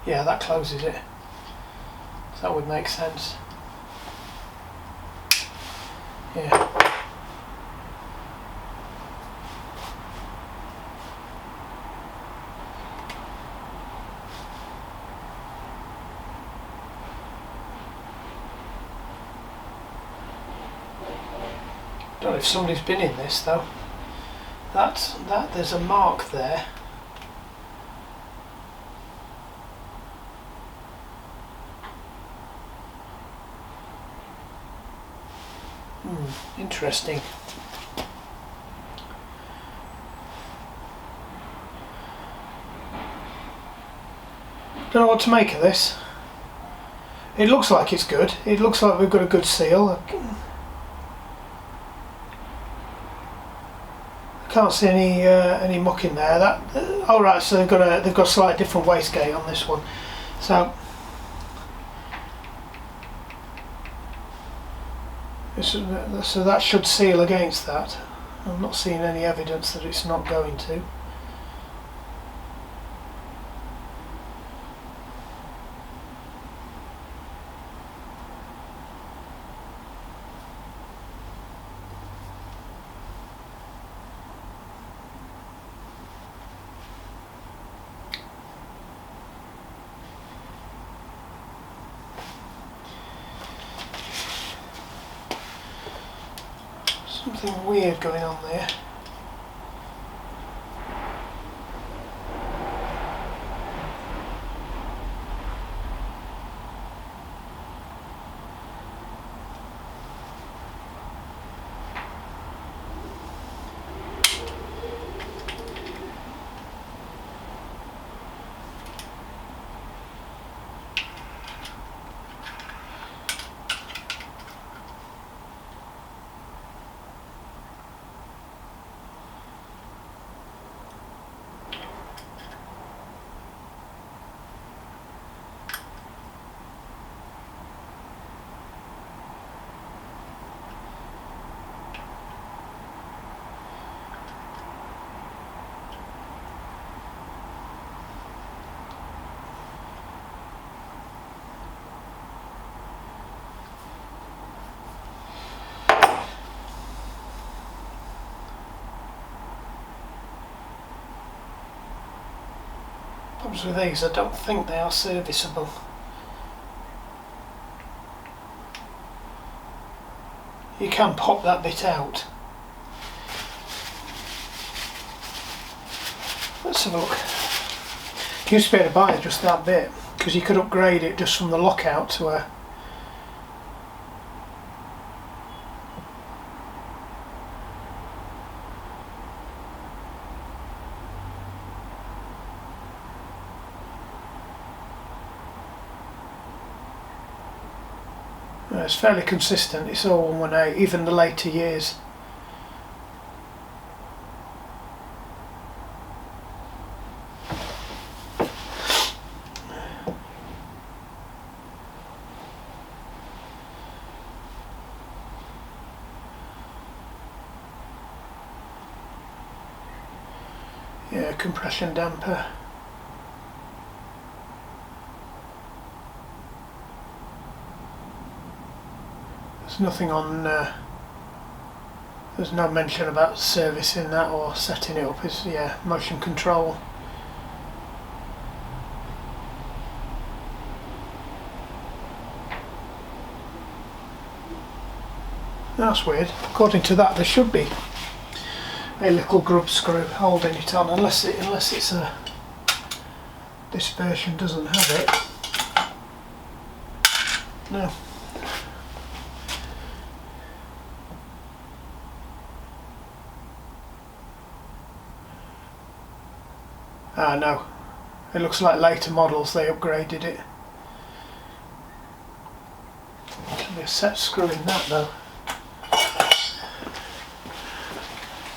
Speaker 1: Yeah, that closes it. So that would make sense. Yeah. Don't know if somebody's been in this though. That there's a mark there. Interesting. Don't know what to make of this. It looks like it's good. It looks like we've got a good seal. I can't see any muck in there. Oh right, so they've got a slightly different wastegate on this one. So that should seal against that. I'm not seeing any evidence that it's not going to. Something weird going on there. Problems with these, I don't think they are serviceable. You can pop that bit out. Let's have a look. You used to be able to buy just that bit, because you could upgrade it just from the lockout to a it's fairly consistent, it's all 118, even the later years. Yeah, compression damper. There's nothing on, there's no mention about servicing that or setting it up. It's, yeah, motion control. That's weird. According to that, there should be a little grub screw holding it on, unless it's a, this version doesn't have it. No. Ah no, it looks like later models they upgraded it. Should be a set screw in that though.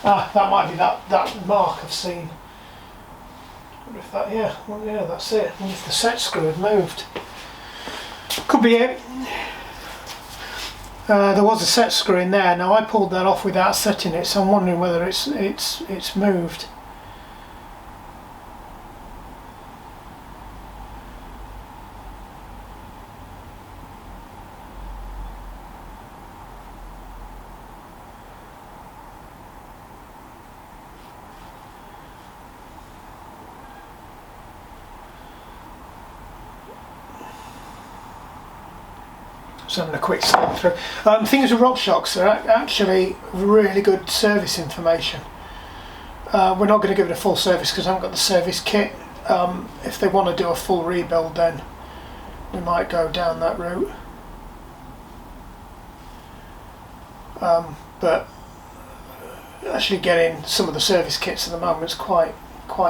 Speaker 1: Ah, that might be that mark I've seen. I wonder if that, yeah, well, yeah, that's it. I wonder if the set screw had moved. Could be it. There was a set screw in there. Now I pulled that off without setting it, so I'm wondering whether it's moved. Just having a quick scan through. Things with Rockshox are actually really good service information. We're not going to give it a full service because I haven't got the service kit. If they want to do a full rebuild, then we might go down that route. But actually getting some of the service kits at the moment is quite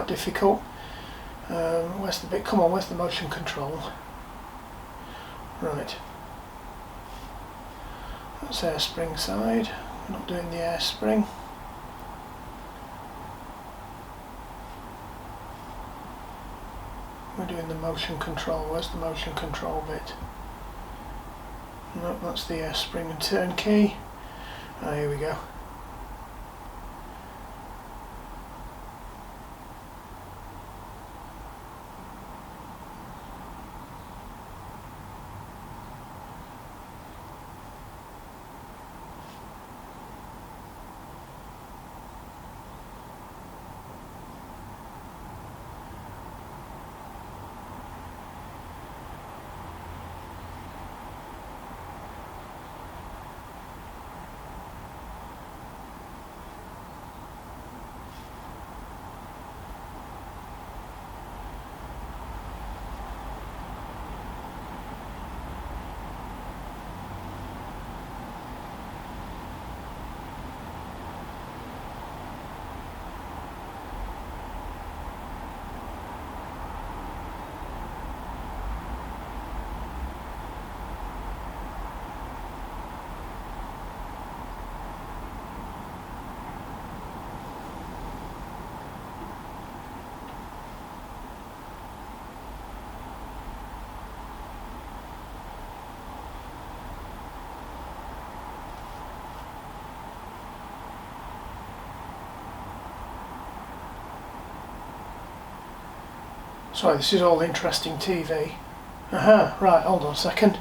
Speaker 1: difficult. Where's the bit? Come on, where's the motion control? Right. That's air spring side. We're not doing the air spring. We're doing the motion control. Where's the motion control bit? No, that's the air spring and turnkey. Ah, here we go. Sorry, this is all interesting TV. Aha, right, hold on a second.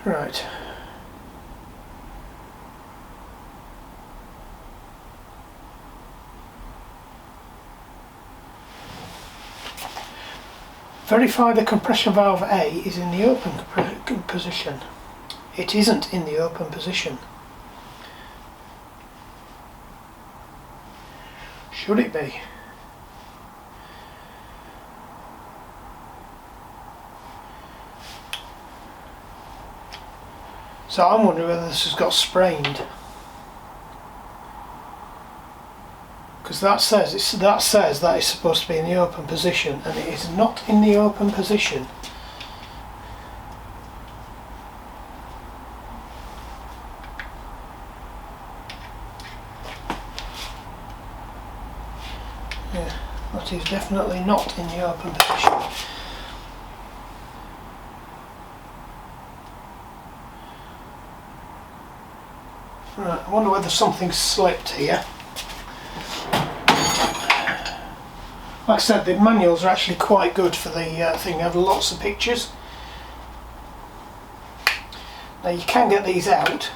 Speaker 1: Right. Verify the compression valve A is in the open position. It isn't in the open position. Should it be? So I'm wondering whether this has got sprained. Because that says that it's supposed to be in the open position, and it is not in the open position. Yeah, that is definitely not in the open position. Right, I wonder whether something's slipped here. Like I said, the manuals are actually quite good for the thing. They have lots of pictures. Now you can get these out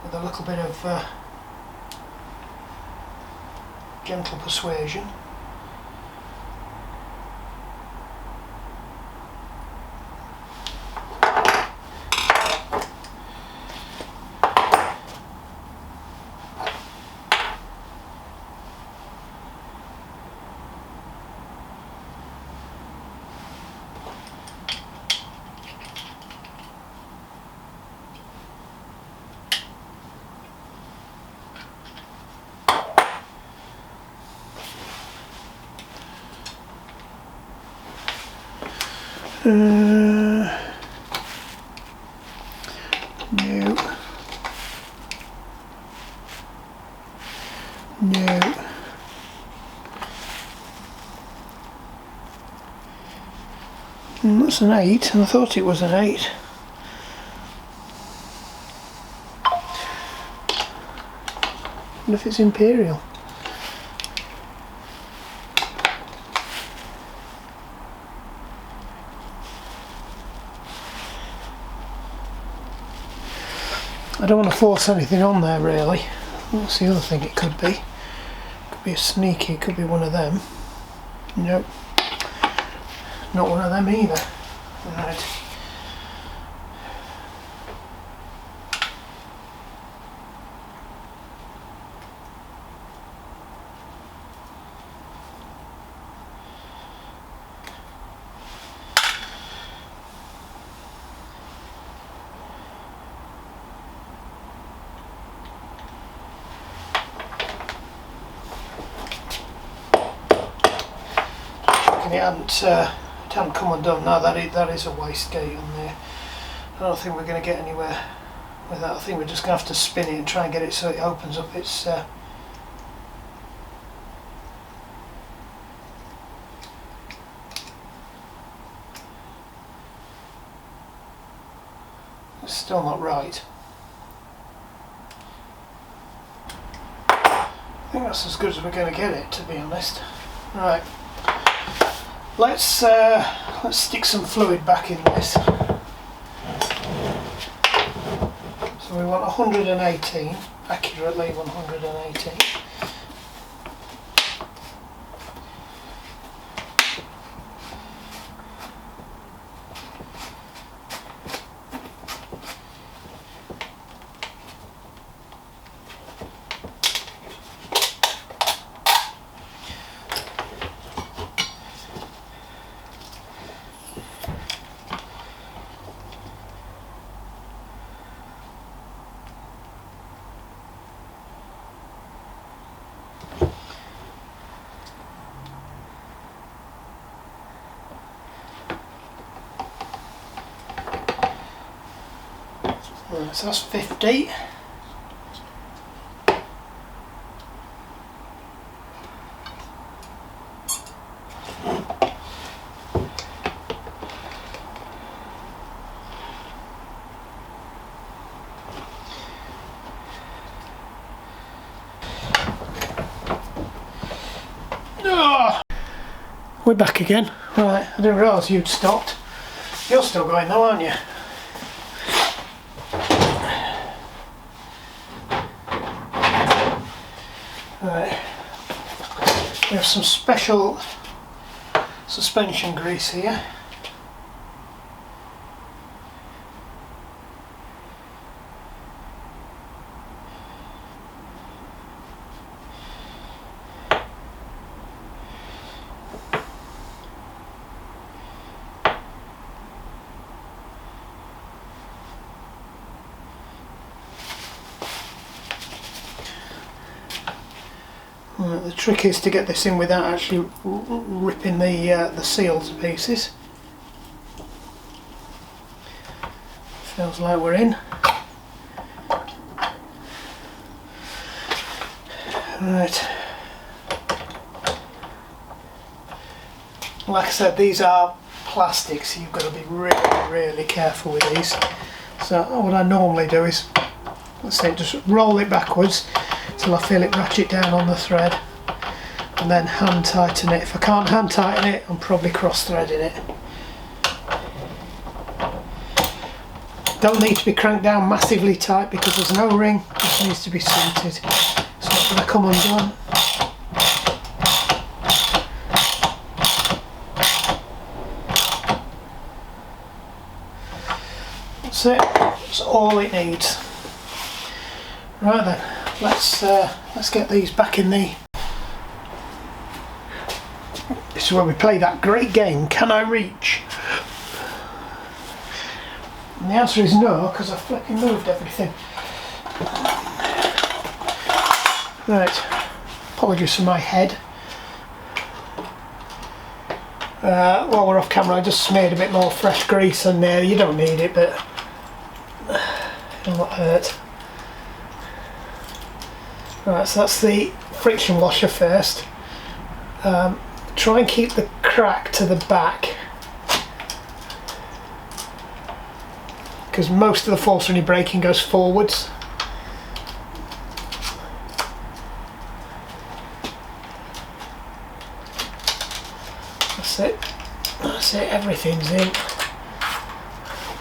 Speaker 1: with a little bit of gentle persuasion. No. That's an 8, and I thought it was an 8. I wonder if it's Imperial. I don't want to force anything on there really. That's the other thing it could be. It could be a sneaky, it could be one of them. Nope. Not one of them either. Right. It hadn't come undone. No, that is a waste gate on there. I don't think we're going to get anywhere with that. I think we're just going to have to spin it and try and get it so it opens up its it's still not right. I think that's as good as we're going to get it, to be honest. Right. Let's stick some fluid back in this. So we want 118, accurately 118. Right, so that's 50. We're back again. Right, I didn't realise you'd stopped. You're still going though, aren't you? Right. We have some special suspension grease here. The trick is to get this in without actually ripping the seal to pieces. Feels like we're in. Right. Like I said, these are plastic, so you've got to be really, really careful with these. So what I normally do is, let's say, just roll it backwards till I feel it ratchet down on the thread, and then hand tighten it. If I can't hand tighten it, I'm probably cross threading it. Don't need to be cranked down massively tight because there's no ring, it just needs to be suited. So it's going to come undone. That's it, that's all it needs. Right then, let's get these back in the... This is where we play that great game, Can I Reach? And the answer is no, because I've flipping moved everything. Right, apologies for my head. While we're off camera, I just smeared a bit more fresh grease on there. You don't need it, but it'll not hurt. Right, so that's the friction washer first. Try and keep the crack to the back. because most of the force when you're braking goes forwards. That's it. That's it. Everything's in.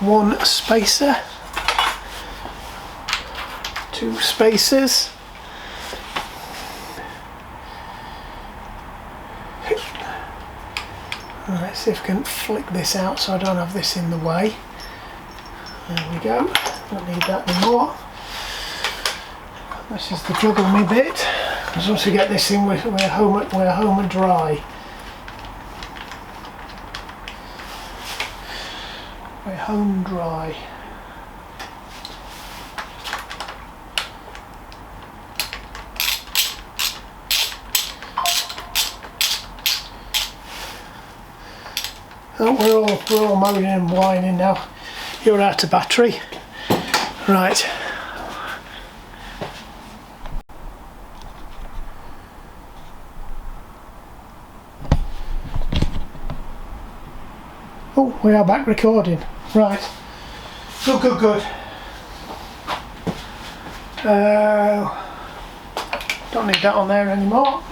Speaker 1: One spacer. Two spacers. Let's see if I can flick this out so I don't have this in the way. There we go. Don't need that anymore. This is the juggle me bit. Because once we get this in, we're home and dry. We're home dry. Oh, we're all moaning and whining now. You're out of battery. Right. Oh, we are back recording. Right. Good, good, good. Don't need that on there anymore.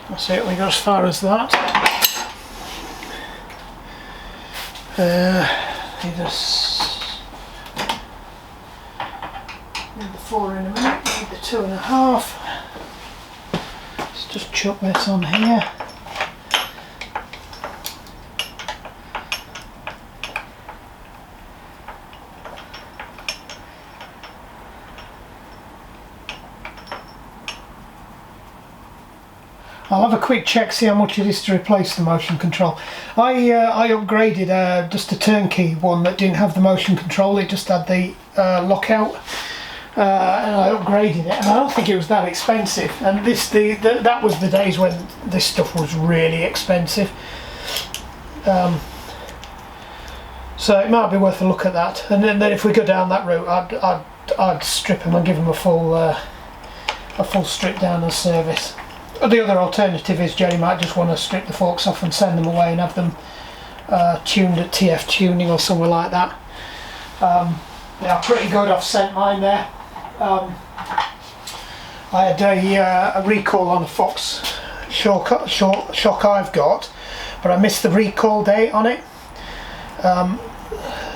Speaker 1: That's it, we got as far as that. Need the 4 in a minute, need the 2.5. Let's just chuck this on here. I'll have a quick check, see how much it is to replace the motion control. I upgraded just a turnkey one that didn't have the motion control, it just had the lockout, and I upgraded it, and I don't think it was that expensive. And that was the days when this stuff was really expensive, so it might be worth a look at that. And then if we go down that route, I'd strip them and give them a full strip down and service. The other alternative is Geri might just want to strip the forks off and send them away and have them tuned at TF Tuning or somewhere like that. Yeah, pretty good. I've sent mine there. I had a recall on a Fox shock I've got, but I missed the recall date on it.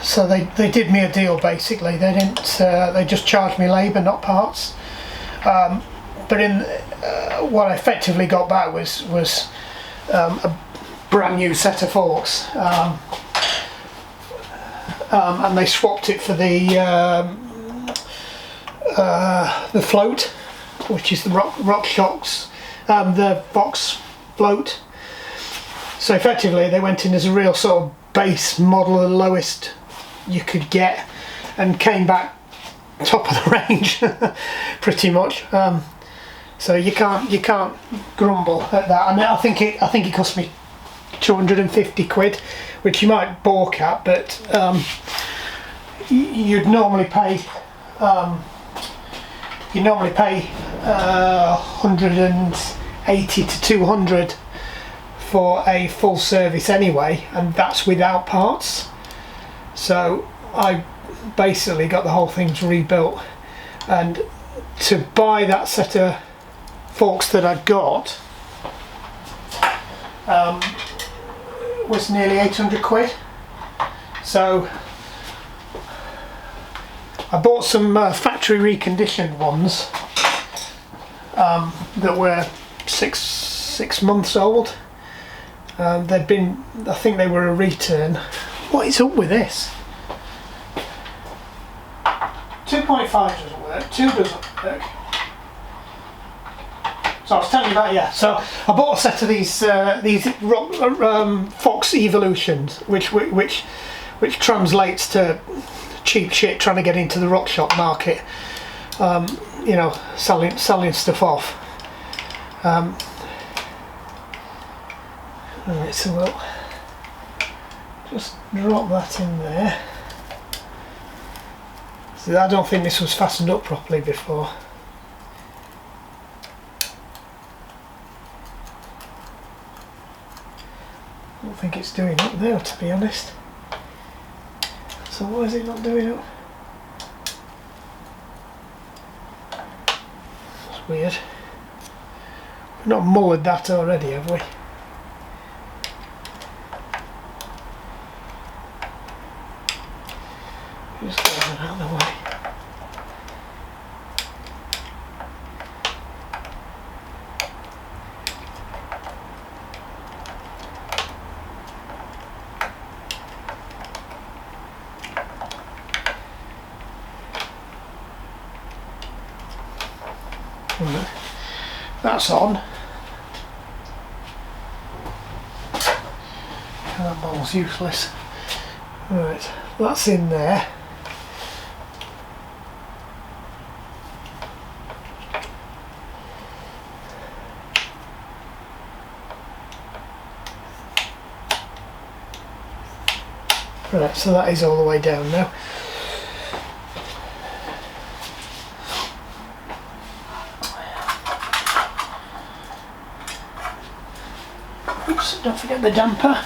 Speaker 1: So they did me a deal basically. They didn't. They just charged me labour, not parts. But in what I effectively got back was a brand new set of forks, and they swapped it for the float, which is the Rockshox, the Fox float. So effectively, they went in as a real sort of base model, the lowest you could get, and came back top of the range, pretty much. So you can't grumble at that. And I think it cost me 250 quid, which you might balk at, but you'd normally pay 180 to 200 for a full service anyway, and that's without parts. So I basically got the whole things rebuilt, and to buy that set of forks that I'd got was nearly 800 quid. So I bought some factory reconditioned ones that were six months old. They'd been, I think they were a return. What is up with this? 2.5 doesn't work, 2 doesn't work. So I was telling you about, yeah, so I bought a set of these Fox Evolutions, which translates to cheap shit trying to get into the rock shop market, you know, selling stuff off. Alright, so we'll just drop that in there. See, I don't think this was fastened up properly before. it's doing up now, to be honest. So why is it not doing up? That's weird. We've not mullered that already, have we? Just get that out of the way. Right. That's on. That ball's useless. Right, that's in there. Right, so that is all the way down now. Oops, don't forget the damper.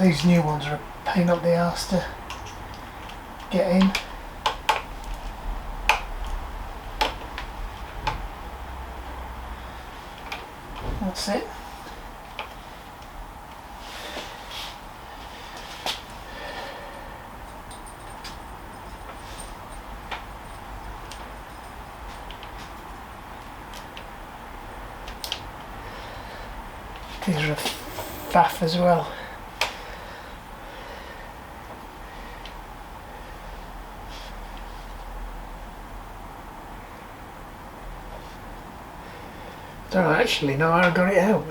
Speaker 1: These new ones are a pain up the arse to get in. That's it. These are a faff as well. Don't actually know how I got it out.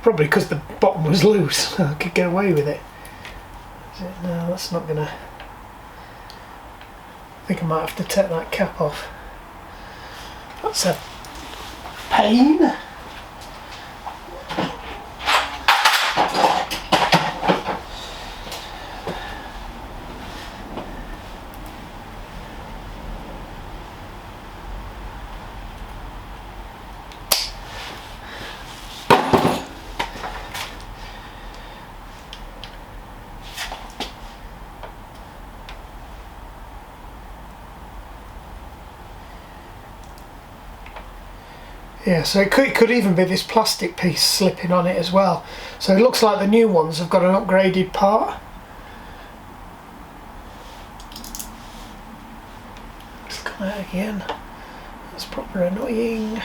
Speaker 1: Probably because the bottom was loose. I could get away with it. No, that's not gonna. I think I might have to take that cap off. That's a pain. Yeah, so it could even be this plastic piece slipping on it as well. So it looks like the new ones have got an upgraded part. It's come out again. That's proper annoying.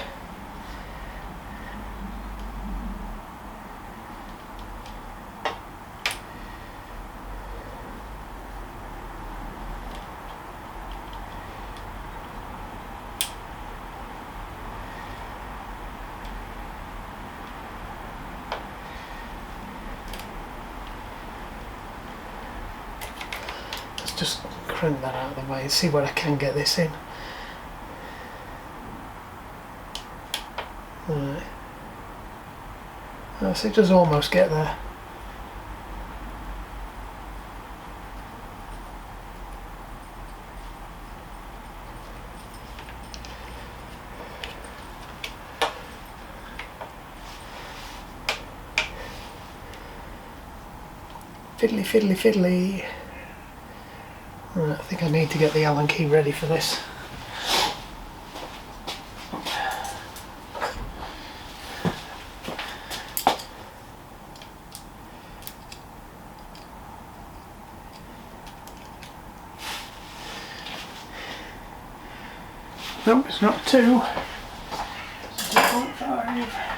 Speaker 1: Just crank that out of the way and see where I can get this in. Right. So it does almost get there. Fiddly, fiddly, fiddly. Right, I think I need to get the Allen key ready for this. Nope, it's not 2. It's 2.5.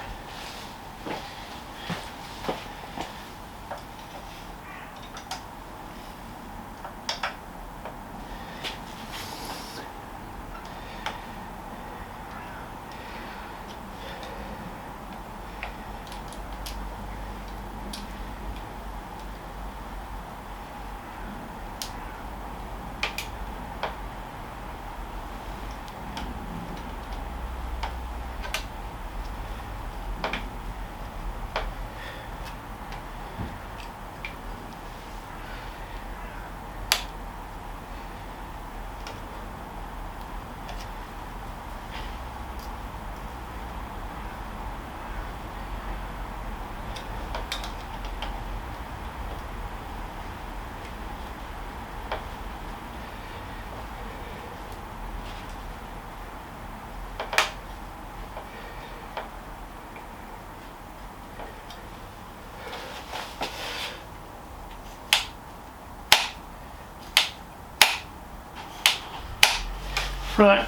Speaker 1: Right,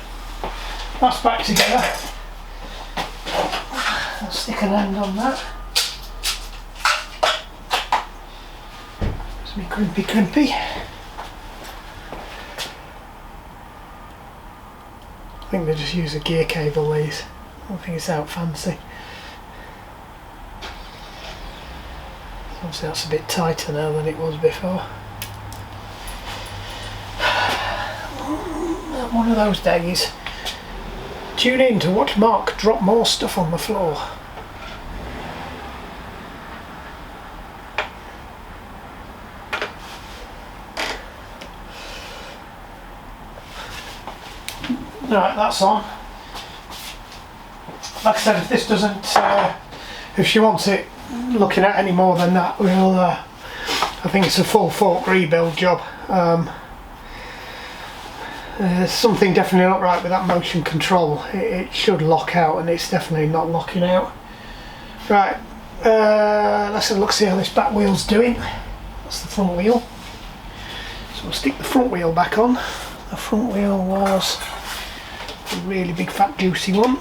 Speaker 1: that's back together. I'll stick an end on that. It's me crimpy. I think they just use a gear cable, these. I don't think it's out fancy. Obviously that's a bit tighter now than it was before. One of those days. Tune in to watch Mark drop more stuff on the floor. Right, that's on. Like I said, if this doesn't, if she wants it looking at any more than that, we'll, I think it's a full fork rebuild job. There's something definitely not right with that motion control. It should lock out, and it's definitely not locking out. Right, let's have a look, see how this back wheel's doing. That's the front wheel. So we'll stick the front wheel back on. The front wheel was a really big fat juicy one.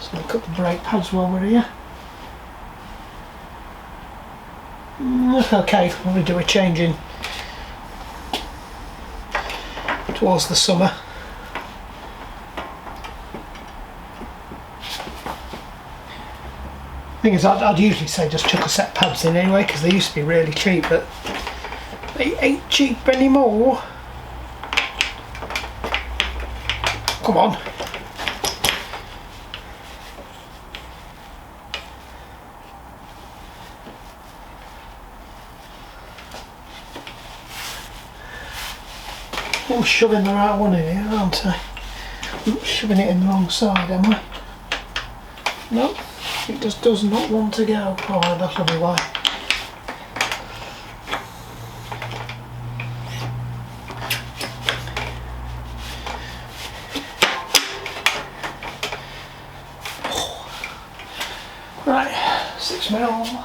Speaker 1: So look at the brake pads while we're here. Okay, we'll probably do a change in towards the summer. Thing is, I'd usually say just chuck a set of pads in anyway, because they used to be really cheap, but they ain't cheap anymore. Come on. I'm shoving the right one in here, aren't I? I'm shoving it in the wrong side, am I? No, it just does not want to go. Oh, that'll be why. Right, 6mm.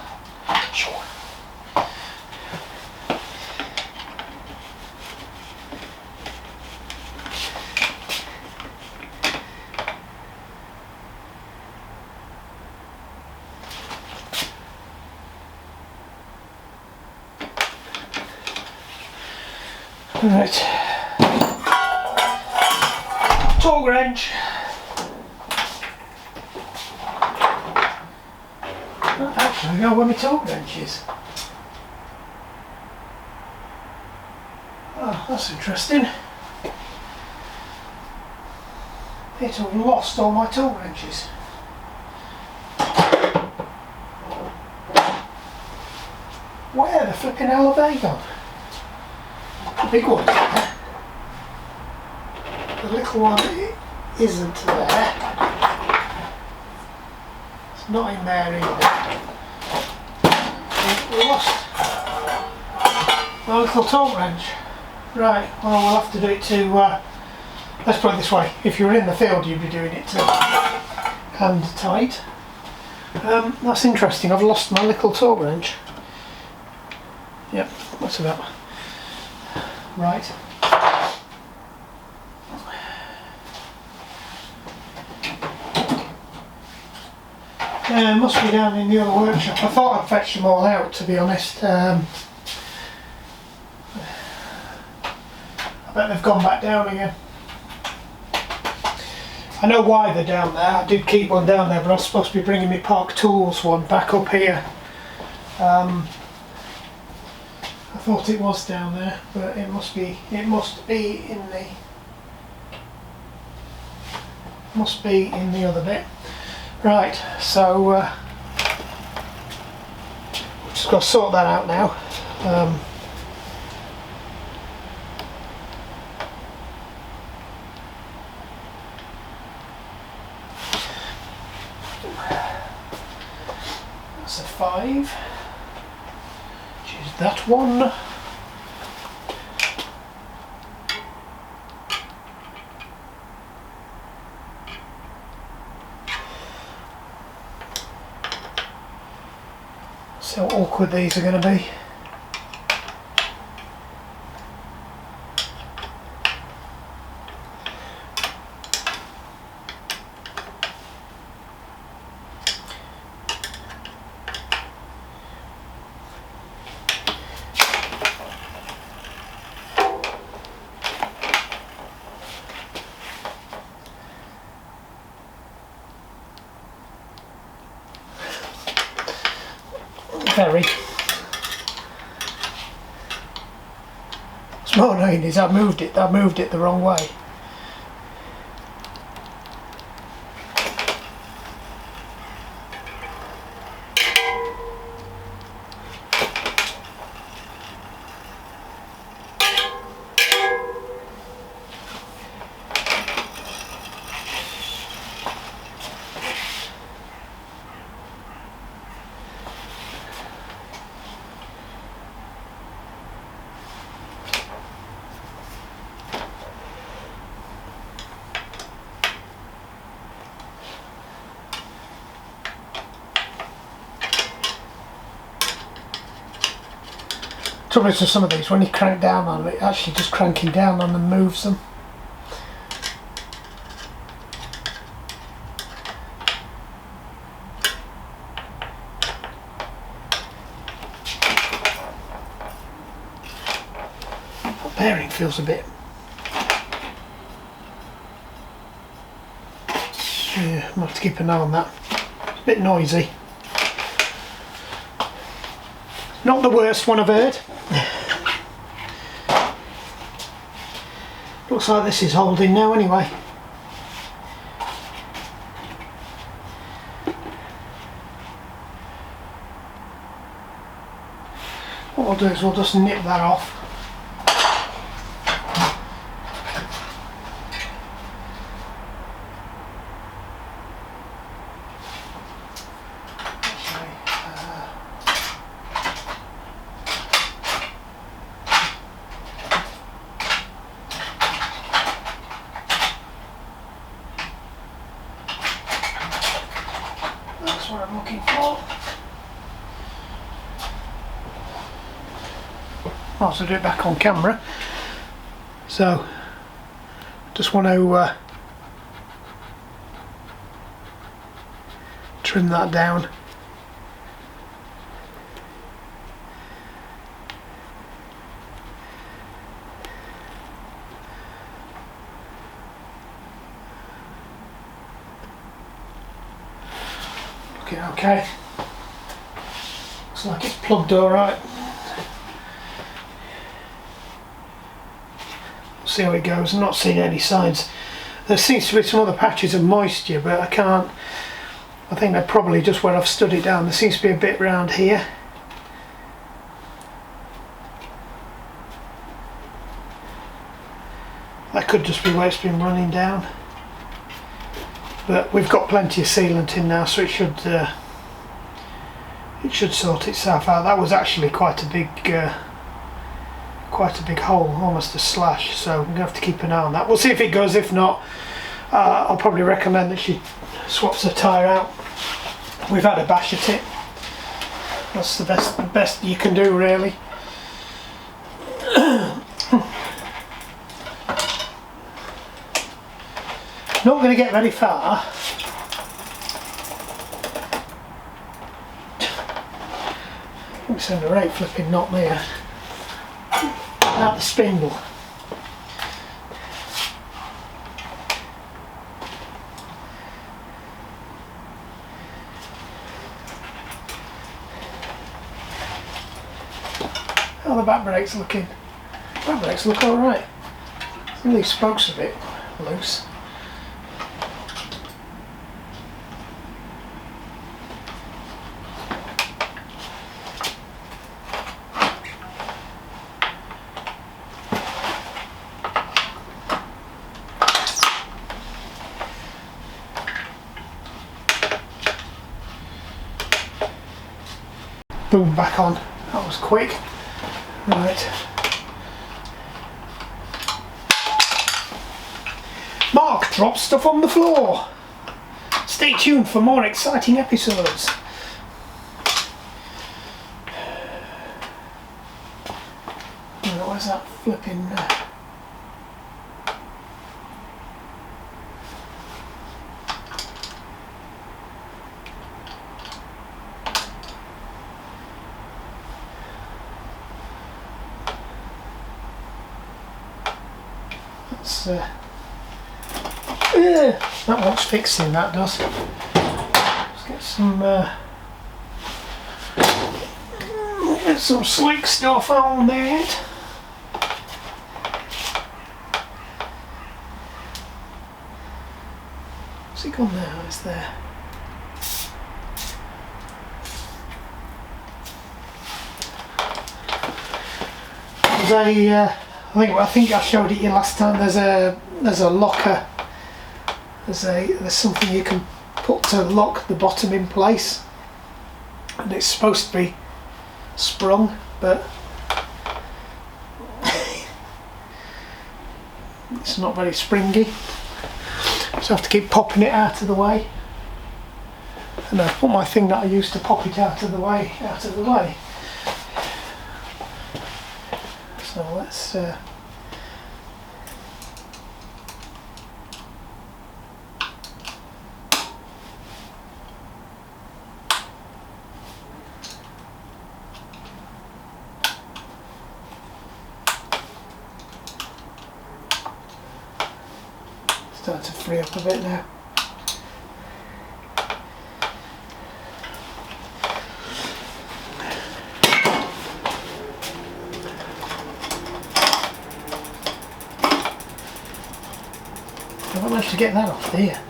Speaker 1: Right, torque wrench. Actually, I know where my torque wrench is. Oh, that's interesting. It have lost all my torque wrenches. Where the flipping hell have they gone? The big one there. The little one isn't there. It's not in there either. We lost my little torque wrench. Right, well we'll have to do it to, let's put it this way, if you were in the field you'd be doing it to hand tight. That's interesting, I've lost my little torque wrench. Yep, that's about right. Yeah, it must be down in the other workshop. I thought I'd fetched them all out, to be honest. I bet they've gone back down again. I know why they're down there. I did keep one down there, but I was supposed to be bringing my Park Tools one back up here. I thought it was down there, but it must be in the other bit. Right, so just got to sort that out now. That's a 5. Which is that one. See how awkward these are going to be. Very. What's more annoying is I moved it the wrong way. Trouble is with some of these, when you crank down on them, it actually just cranking down on them moves them. The bearing feels a bit... yeah, I might have to keep an eye on that. It's a bit noisy. Not the worst one I've heard. Looks like this is holding now anyway. What we'll do is we'll just nip that off. That's what I'm looking for. I'll also do it back on camera. So, just want to trim that down. Okay, looks like it's plugged alright. We'll see how it goes. I'm not seeing any signs. There seems to be some other patches of moisture, but I think they're probably just where I've stood it down. There seems to be a bit round here. That could just be where it's been running down. But we've got plenty of sealant in now, so it should sort itself out. That was actually quite a big hole, almost a slash. So I'm gonna have to keep an eye on that. We'll see if it goes. If not, I'll probably recommend that she swaps the tyre out. We've had a bash at it. That's the best you can do, really. Not going to get very far. It's in the right flipping knot there. Out the spindle. How the back brake's looking? Back brakes look alright. I think these spokes are a bit loose. Boom, back on. That was quick. Right. Mark drops stuff on the floor. Stay tuned for more exciting episodes. Where's that flipping... that wants fixing, that does. Let's get some There's some slick stuff on that. What's it gone now? It's there. I think I showed it you last time. There's a locker. There's something you can put to lock the bottom in place, and it's supposed to be sprung, but it's not very springy, so I have to keep popping it out of the way. And I've put my thing that I used to pop it out of the way. So let's start to free up a bit now. I managed to get that off there.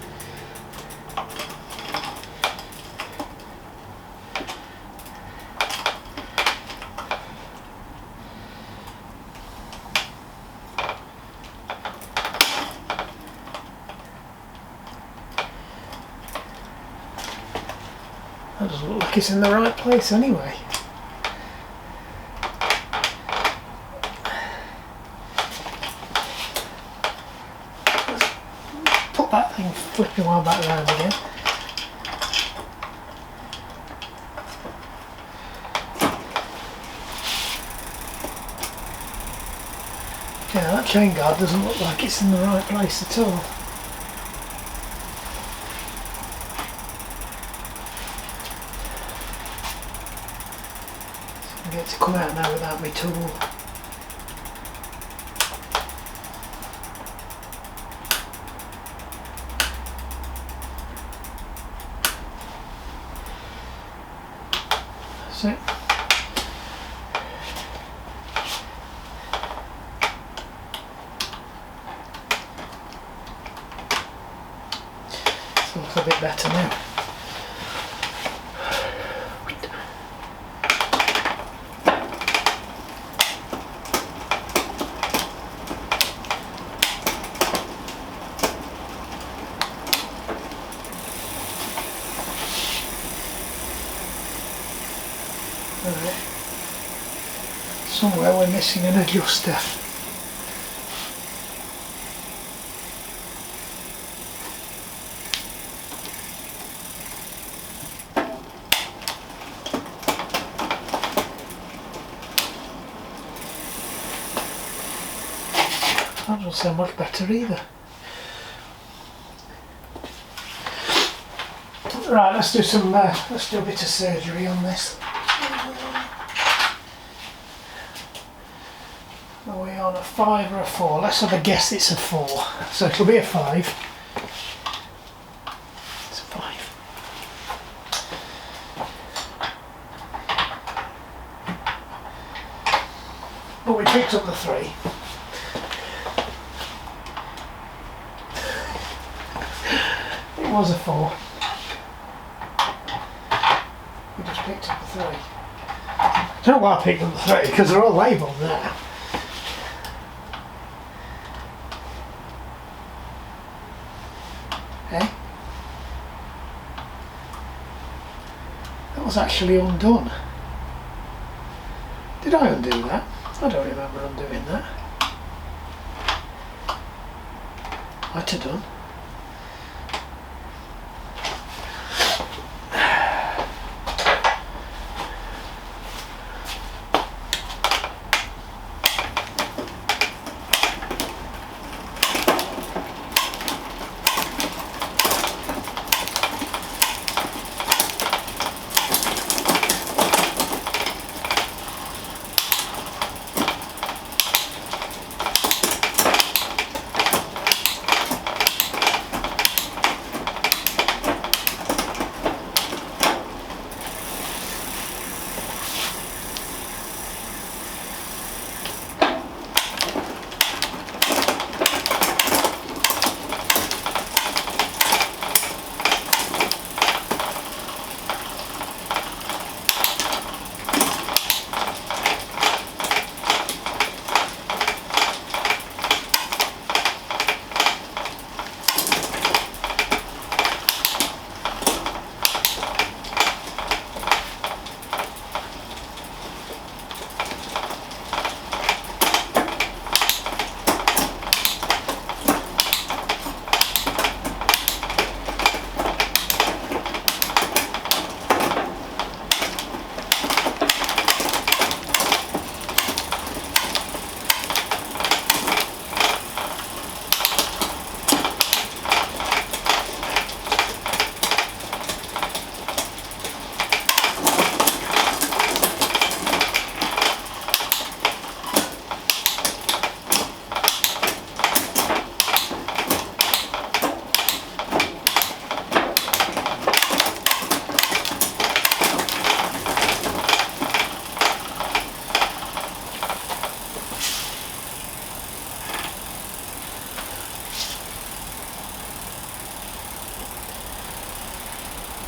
Speaker 1: That doesn't look like it's in the right place anyway. That thing flipping while back around again. Yeah, that chain guard doesn't look like it's in the right place at all. So I get to come out now without my tool. That's it. It looks a bit better now. Right. Somewhere we're missing an adjuster. That doesn't sound much better either. Right, let's do a bit of surgery on this. Are we on a 5 or a 4? Let's have a guess it's a 4. So it'll be a 5. It's a 5. But we picked up the 3. It was a 4. We just picked up the 3. I don't know why I picked up the 3, because they're all labelled there. Eh? That was actually undone. Did I undo that? I don't remember undoing that. Might have done.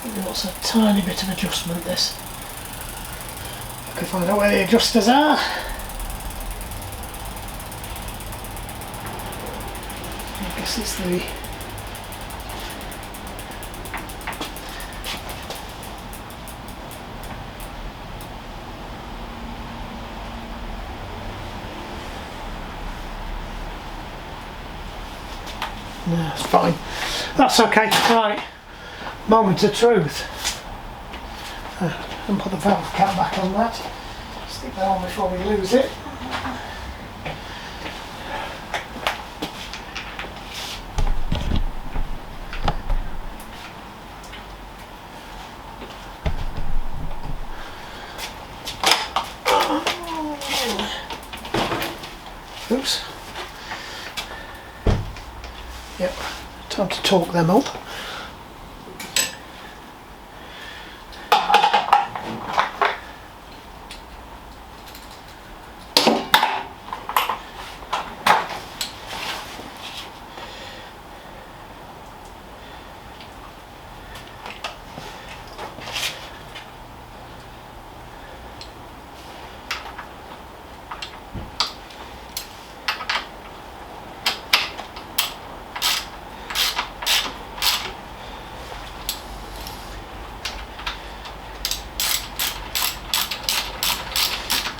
Speaker 1: It wants a tiny bit of adjustment, this. I can find out where the adjusters are. I guess it's the... No, it's fine. That's okay. Right. Moment of truth. And put the valve cap back on that. Stick that on before we lose it. Oops. Yep, time to torque them up.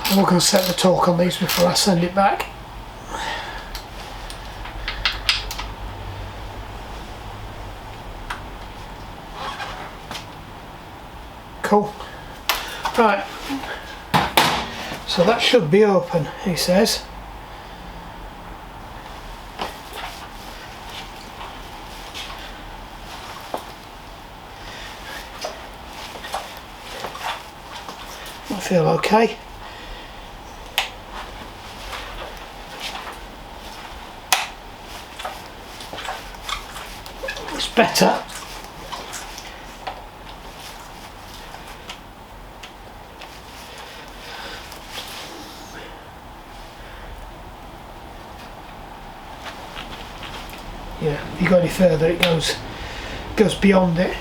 Speaker 1: I'm not going to set the torque on these before I send it back. Cool. Right. So that should be open, he says. I feel okay. Better. Yeah, if you go any further it goes beyond it.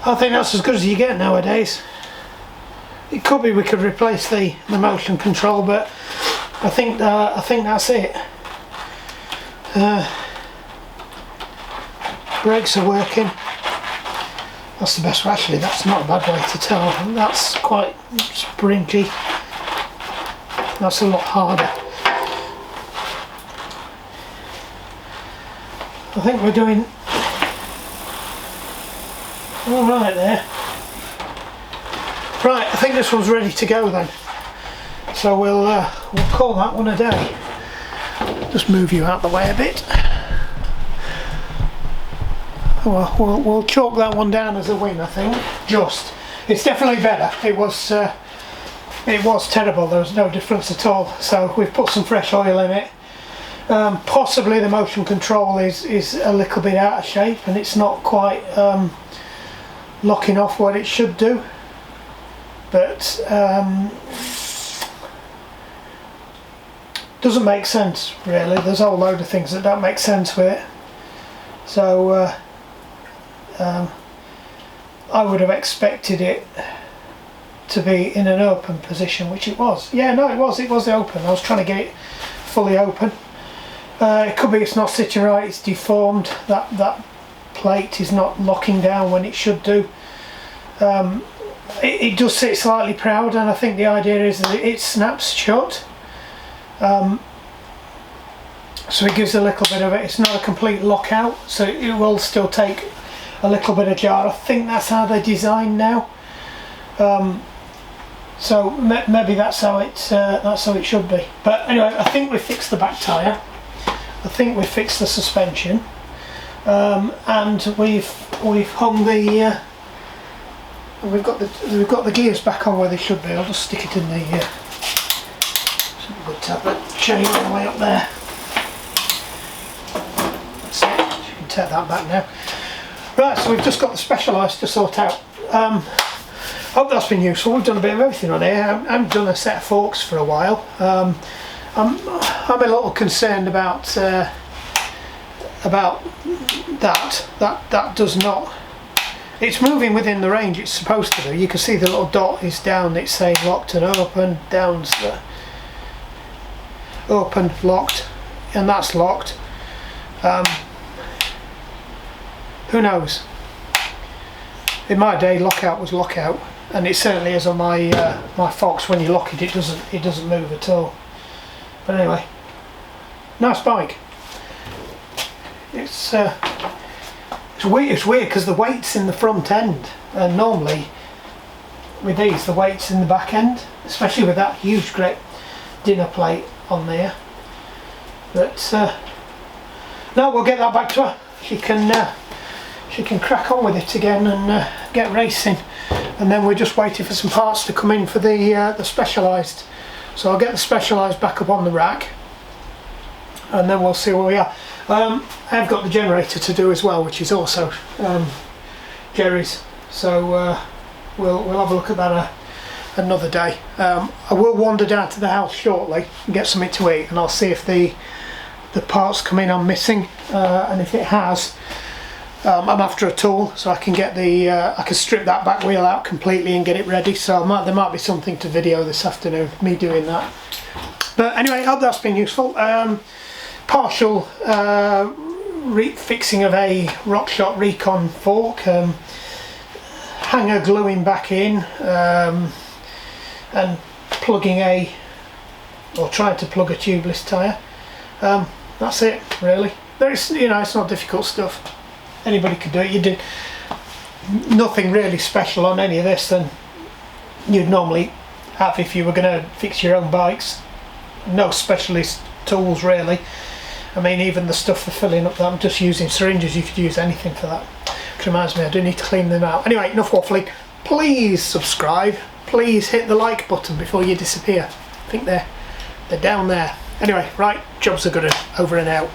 Speaker 1: I think that's as good as you get nowadays. It could be we could replace the motion control, but I think that's it. Brakes are working. That's the best way. Actually, that's not a bad way to tell. That's quite springy. That's a lot harder. I think we're doing all right there. Right, I think this one's ready to go then. So we'll call that one a day. Just move you out the way a bit. Well, we'll chalk that one down as a win, I think. Just, it's definitely better. It was terrible. There was no difference at all. So we've put some fresh oil in it. Possibly the motion control is a little bit out of shape and it's not quite locking off what it should do, but doesn't make sense really. There's a whole load of things that don't make sense with it, so I would have expected it to be in an open position, which it was. Yeah, no, it was open. I was trying to get it fully open. It could be it's not sitting right, it's deformed, that plate is not locking down when it should do. It does sit slightly proud, and I think the idea is that it snaps shut, so it gives a little bit of it. It's not a complete lockout, so it will still take a little bit of jar. I think that's how they're designed now, so maybe that's how it should be. But anyway, I think we fixed the back tyre. I think we fixed the suspension, and we've hung the we've got the gears back on where they should be. I'll just stick it in the should be good to have that chain all the way up there. take that back now. Right, so we've just got the Specialized to sort out. Hope that's been useful. We've done a bit of everything on here. I haven't done a set of forks for a while. I'm a little concerned about that does not. It's moving within the range it's supposed to do. You can see the little dot is down. It's saying locked and open. Down's the open, locked, and that's locked. Who knows? In my day, lockout was lockout, and it certainly is on my my Fox. When you lock it, it doesn't move at all. But anyway, nice bike. It's weird. It's weird because the weight's in the front end, and normally with these the weight's in the back end, especially with that huge great dinner plate on there. But no, we'll get that back to her. She can crack on with it again and get racing, and then we're just waiting for some parts to come in for the Specialized. So I'll get the Specialized back up on the rack, and then we'll see where we are. I've got the generator to do as well, which is also Geri's. So we'll have a look at that another day. I will wander down to the house shortly and get something to eat, and I'll see if the parts come in I'm missing, and if it has, I'm after a tool so I can get I can strip that back wheel out completely and get it ready. So there might be something to video this afternoon, me doing that. But anyway, I hope that's been useful. Partial fixing of a Rockshox Recon fork, hanger gluing back in, and plugging trying to plug a tubeless tyre. That's it really. It's not difficult stuff. Anybody could do it. You did nothing really special on any of this than you'd normally have if you were going to fix your own bikes. No specialist tools really. I mean, even the stuff for filling up that I'm just using syringes, you could use anything for that. Which reminds me, I do need to clean them out. Anyway, enough waffling. Please subscribe. Please hit the like button before you disappear. I think they're down there. Anyway, right, jobs are good. Over and out.